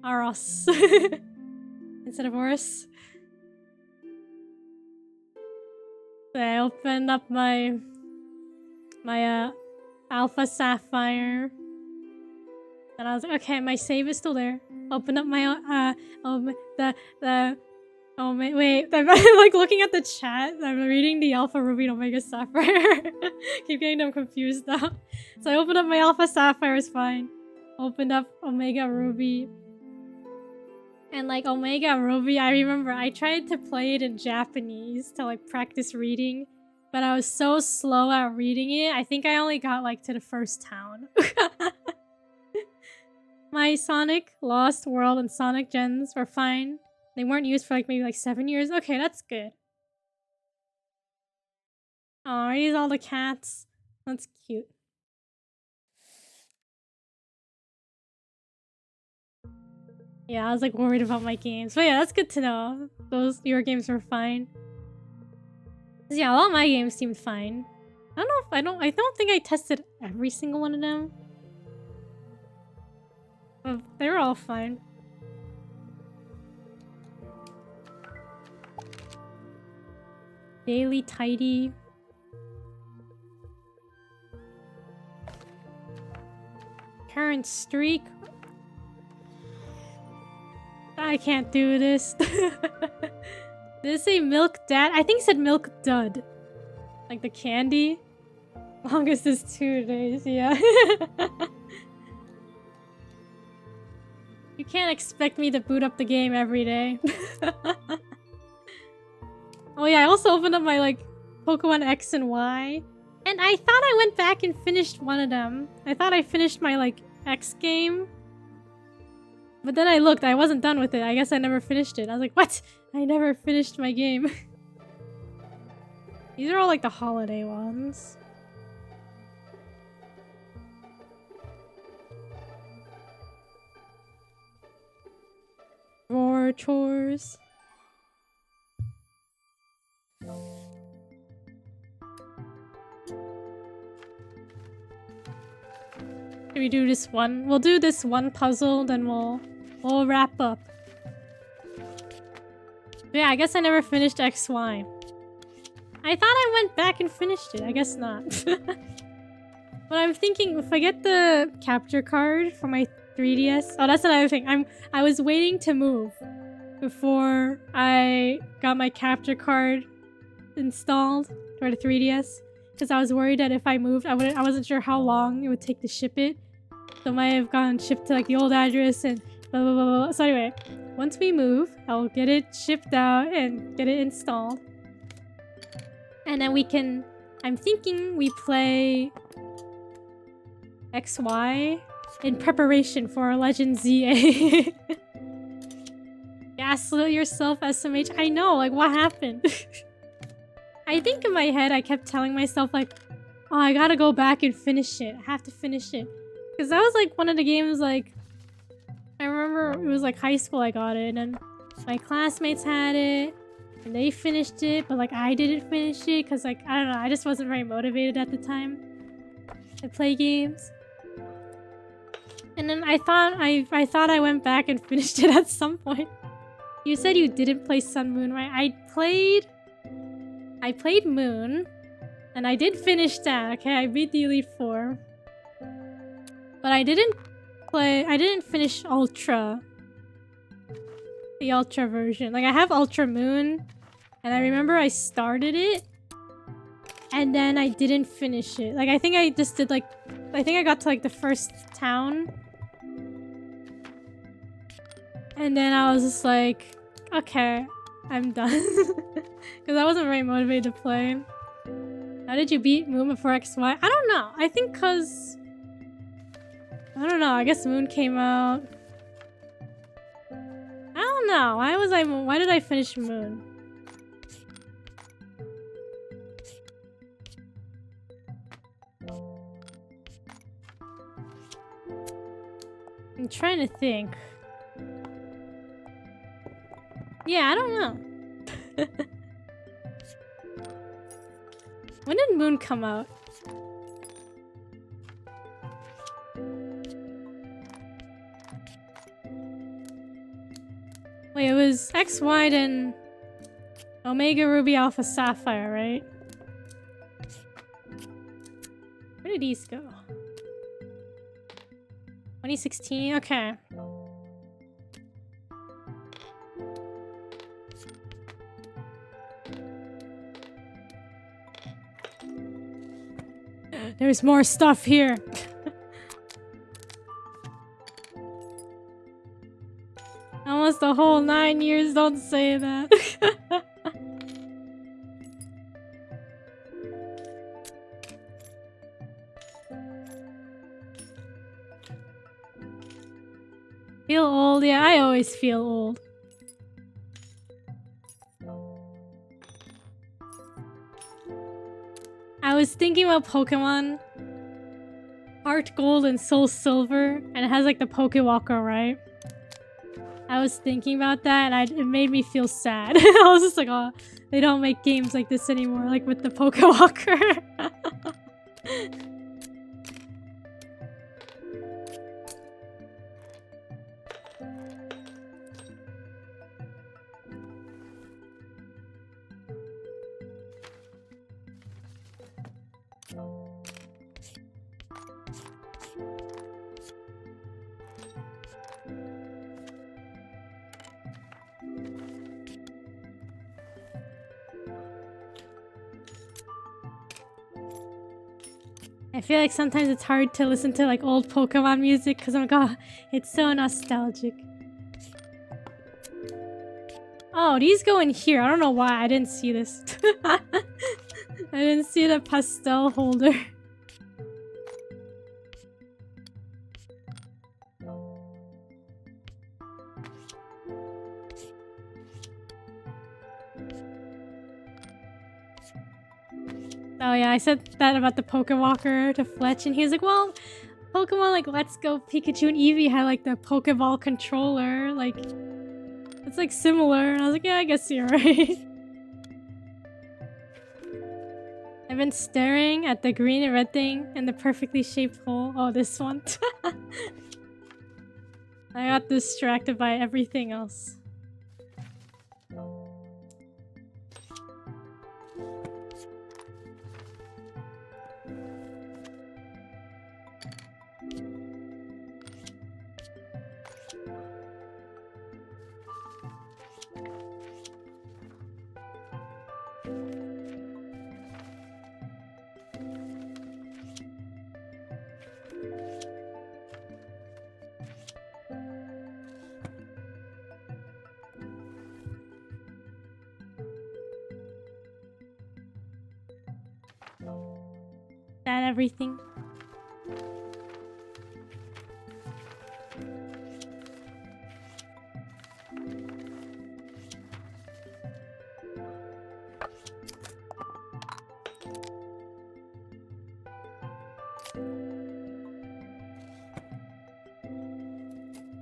Aros. Instead of Oris. So I opened up my Alpha Sapphire. And I was like, okay, my save is still there. Open up my wait, I'm like looking at the chat. I'm reading the Alpha Ruby and Omega Sapphire. Keep getting them confused now. So I opened up my Alpha Sapphire, is fine. Opened up Omega Ruby. And like Omega Ruby, I remember I tried to play it in Japanese to like practice reading. But I was so slow at reading it. I think I only got like to the first town. My Sonic Lost World and Sonic Gens were fine. They weren't used for like maybe like 7 years. Okay, that's good. Oh, these all the cats. That's cute. Yeah, I was like worried about my games. But yeah, that's good to know. Your games were fine. Yeah, a lot of my games seemed fine. I don't think I tested every single one of them. But they were all fine. Daily tidy. Current streak. I can't do this. Did it say milk dad? I think it said milk dud. Like the candy? Longest is 2 days, yeah. You can't expect me to boot up the game every day. Oh yeah, I also opened up my like Pokemon X and Y. And I thought I went back and finished one of them. I thought I finished my like X game. But then I looked, I wasn't done with it. I guess I never finished it. I was like, what? I never finished my game. These are all like the holiday ones. Drawer chores. Can we do this one? We'll do this one puzzle, then we'll wrap up. But yeah, I guess I never finished XY. I thought I went back and finished it. I guess not. But I'm thinking if I get the capture card for my 3DS. Oh, that's another thing. I was waiting to move before I got my capture card installed for the 3DS. Because I was worried that if I moved, I wasn't sure how long it would take to ship it. So it might have gone shipped to like the old address and blah blah blah blah. So anyway, once we move, I'll get it shipped out and get it installed. And then we can... I'm thinking we play XY in preparation for Legend ZA. Gaslit yourself, SMH. I know, like what happened? I think in my head I kept telling myself like, oh, I gotta go back and finish it. I have to finish it. Because that was like one of the games like... I remember it was like high school I got it and then my classmates had it and they finished it, but like I didn't finish it because like, I don't know, I just wasn't very motivated at the time to play games. And then I thought I went back and finished it at some point. You said you didn't play Sun Moon, right? I played Moon, and I did finish that, okay? I beat the Elite Four. But I didn't finish Ultra. The Ultra version. Like, I have Ultra Moon, and I remember I started it, and then I didn't finish it. Like, I think I just did, like... I think I got to, like, the first town. And then I was just like, okay, I'm done. Because I wasn't very motivated to play. How did you beat Moon before XY? I don't know. I think because... I don't know. I guess Moon came out... I don't know. Why did I finish Moon? I'm trying to think. Yeah, I don't know. When did Moon come out? Wait, it was XY and Omega Ruby Alpha Sapphire, right? Where did these go? 2016? Okay. There's more stuff here. Almost the whole 9 years, don't say that. Feel old? Yeah, I always feel old. I was thinking about Pokemon Heart Gold and Soul Silver, and it has like the Pokewalker, right? I was thinking about that and it made me feel sad. I was just like, oh, they don't make games like this anymore, like with the Pokewalker. I feel like sometimes it's hard to listen to like old Pokemon music because I'm like, oh, it's so nostalgic. Oh, these go in here. I don't know why. I didn't see this. I didn't see the pastel holder. Oh yeah, I said that about the Pokewalker to Fletch, and he was like, well, Pokemon like Let's Go Pikachu and Eevee had like the Pokeball controller, like it's like similar, and I was like, yeah, I guess you're right. I've been staring at the green and red thing in the perfectly shaped hole. Oh, this one. I got distracted by everything else. That everything.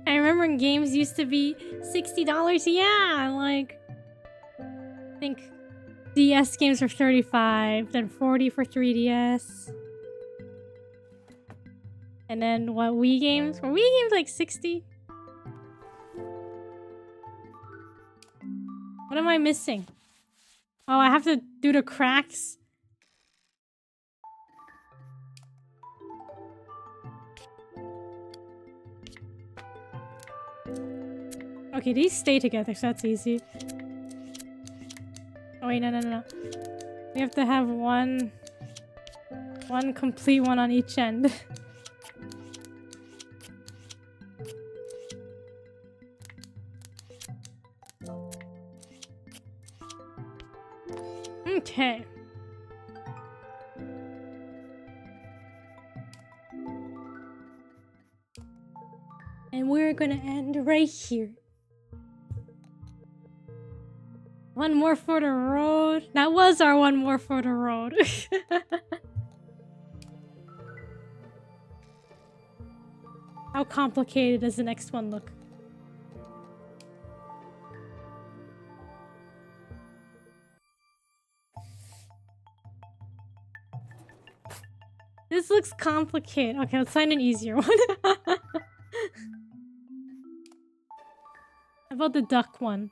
I remember when games used to be $60. Yeah, like I think DS games were $35, then $40 for 3DS. And then what, Wii games? Were Wii games like 60? What am I missing? Oh, I have to do the cracks. Okay, these stay together, so that's easy. Oh wait, no. We have to have one complete one on each end. Okay. And we're gonna end right here. One more for the road. That was our one more for the road. How complicated does the next one look? This looks complicated. Okay, let's find an easier one. How about the duck one?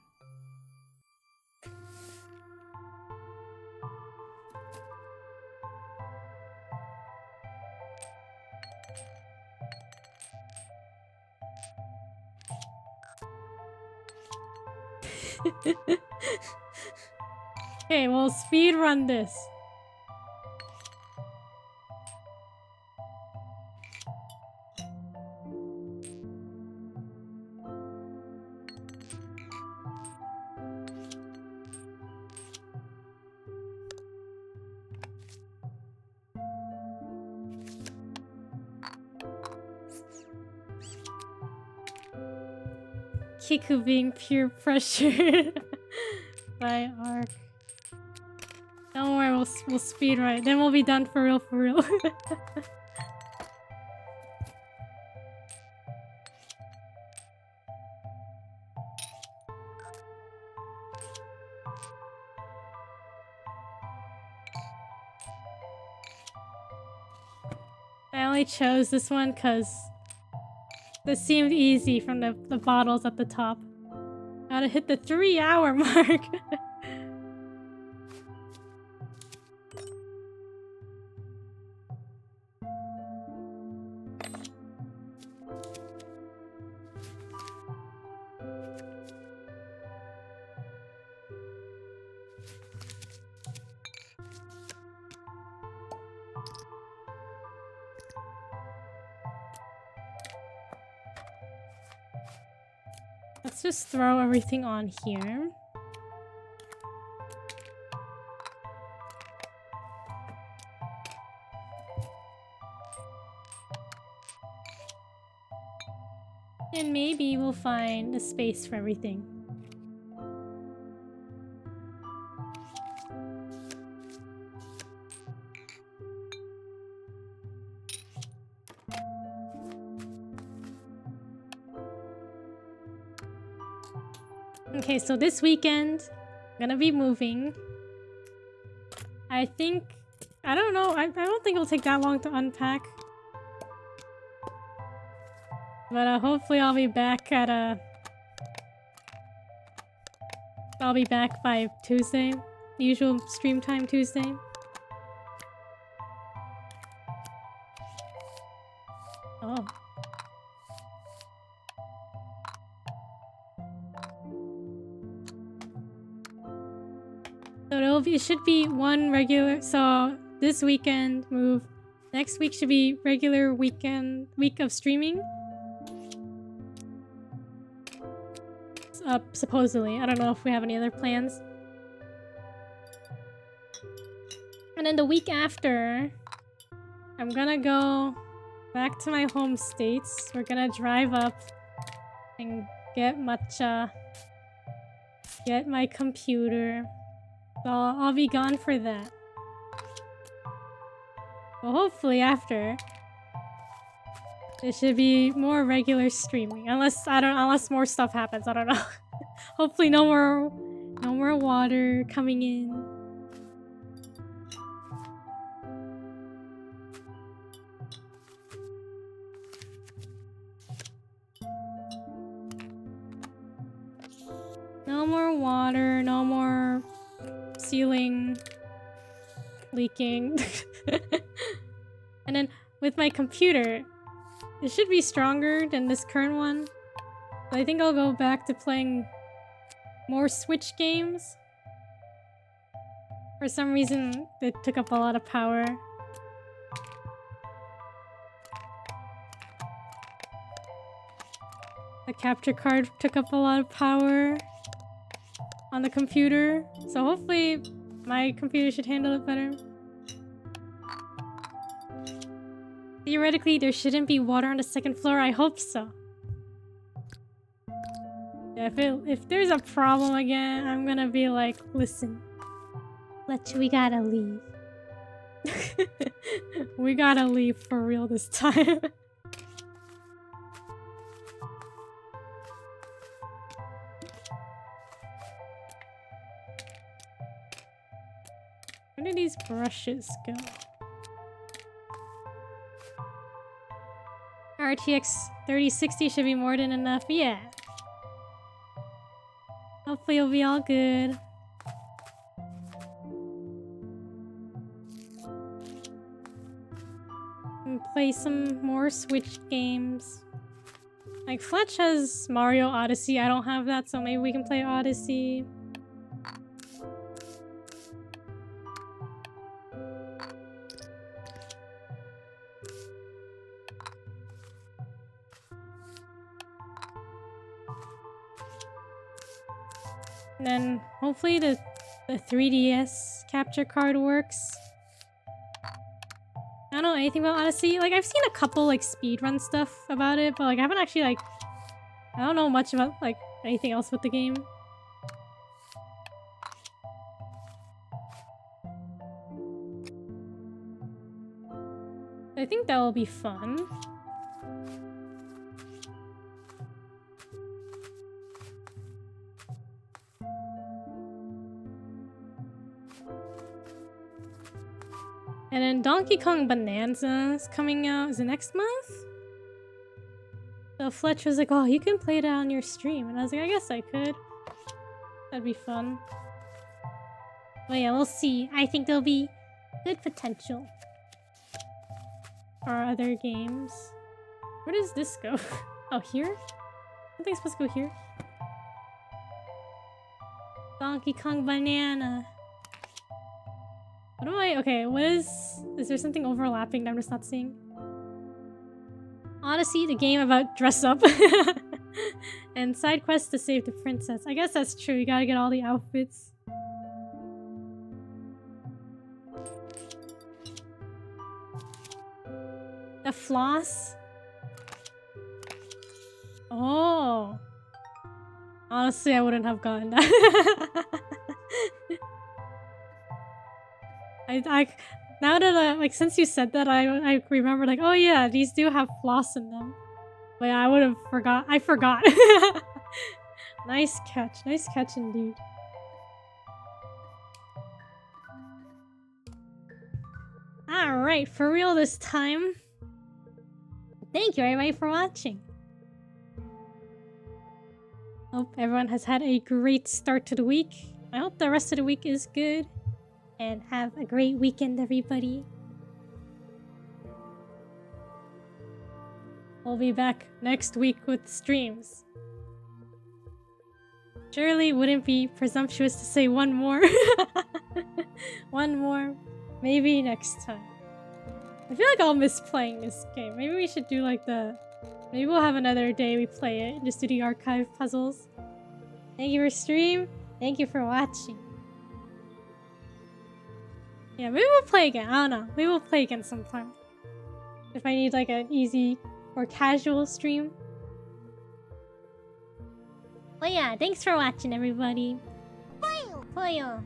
Okay, we'll speed run this. Kiku being peer pressured by Ark. Don't worry, we'll speed run. Then we'll be done for real, for real. I only chose this one because this seemed easy from the bottles at the top. Gotta hit the 3-hour mark. Let's just throw everything on here. And maybe we'll find a space for everything. Okay, so this weekend, I'm gonna be moving. I think... I don't know. I don't think it'll take that long to unpack. But hopefully I'll be back at I'll be back by Tuesday. Usual stream time Tuesday. Oh. So it should be one regular... So this weekend move. Next week should be regular week of streaming. Supposedly. I don't know if we have any other plans. And then the week after, I'm gonna go back to my home states. We're gonna drive up and get matcha, get my computer. So I'll be gone for that. Well, hopefully after, it should be more regular streaming. Unless more stuff happens. I don't know. Hopefully no more water coming in. No more water, no more ceiling leaking. And then with my computer, it should be stronger than this current one. But I think I'll go back to playing more Switch games. For some reason, it took up a lot of power. The capture card took up a lot of power on the computer. So hopefully my computer should handle it better. Theoretically, there shouldn't be water on the second floor. I hope so. Yeah, if there's a problem again, I'm gonna be like, listen, Fletch, we gotta leave. We gotta leave for real this time. Where did these brushes go? RTX 3060 should be more than enough. Yeah. Hopefully it'll be all good. And play some more Switch games. Like Fletch has Mario Odyssey. I don't have that, so maybe we can play Odyssey. And then hopefully the 3DS capture card works. I don't know anything about Odyssey. Like, I've seen a couple like speedrun stuff about it, but like I haven't actually like... I don't know much about like anything else with the game. I think that will be fun. And then Donkey Kong Bonanza is coming out. Is it next month? So Fletch was like, oh, you can play it on your stream. And I was like, I guess I could. That'd be fun. But yeah, we'll see. I think there'll be good potential for other games. Where does this go? Oh, here? I think it's supposed to go here. Donkey Kong Banana. What am I? Okay, what is there something overlapping that I'm just not seeing? Odyssey, the game about dress up. And side quests to save the princess. I guess that's true. You gotta get all the outfits. The floss? Oh. Honestly, I wouldn't have gotten that. Now that like since you said that, I remember like, oh yeah, these do have floss in them. But yeah, I would have forgot. I forgot. Nice catch indeed. All right, for real this time. Thank you everybody for watching. Hope everyone has had a great start to the week. I hope the rest of the week is good. And have a great weekend, everybody. We'll be back next week with streams. Surely wouldn't be presumptuous to say one more. One more. Maybe next time. I feel like I'll miss playing this game. Maybe we should do like the... Maybe we'll have another day we play it and just do the archive puzzles. Thank you for stream. Thank you for watching. Yeah, maybe we'll play again. I don't know. Maybe we'll play again sometime. If I need like an easy or casual stream. Well, yeah, thanks for watching, everybody. Poyo.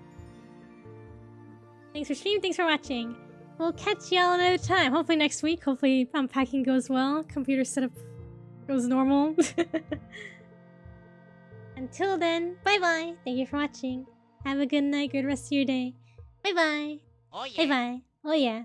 Thanks for streaming. Thanks for watching. We'll catch y'all another time. Hopefully next week. Hopefully unpacking goes well. Computer setup goes normal. Until then, bye-bye. Thank you for watching. Have a good night, good rest of your day. Bye-bye. Oh yeah. Bye-bye. Oh yeah.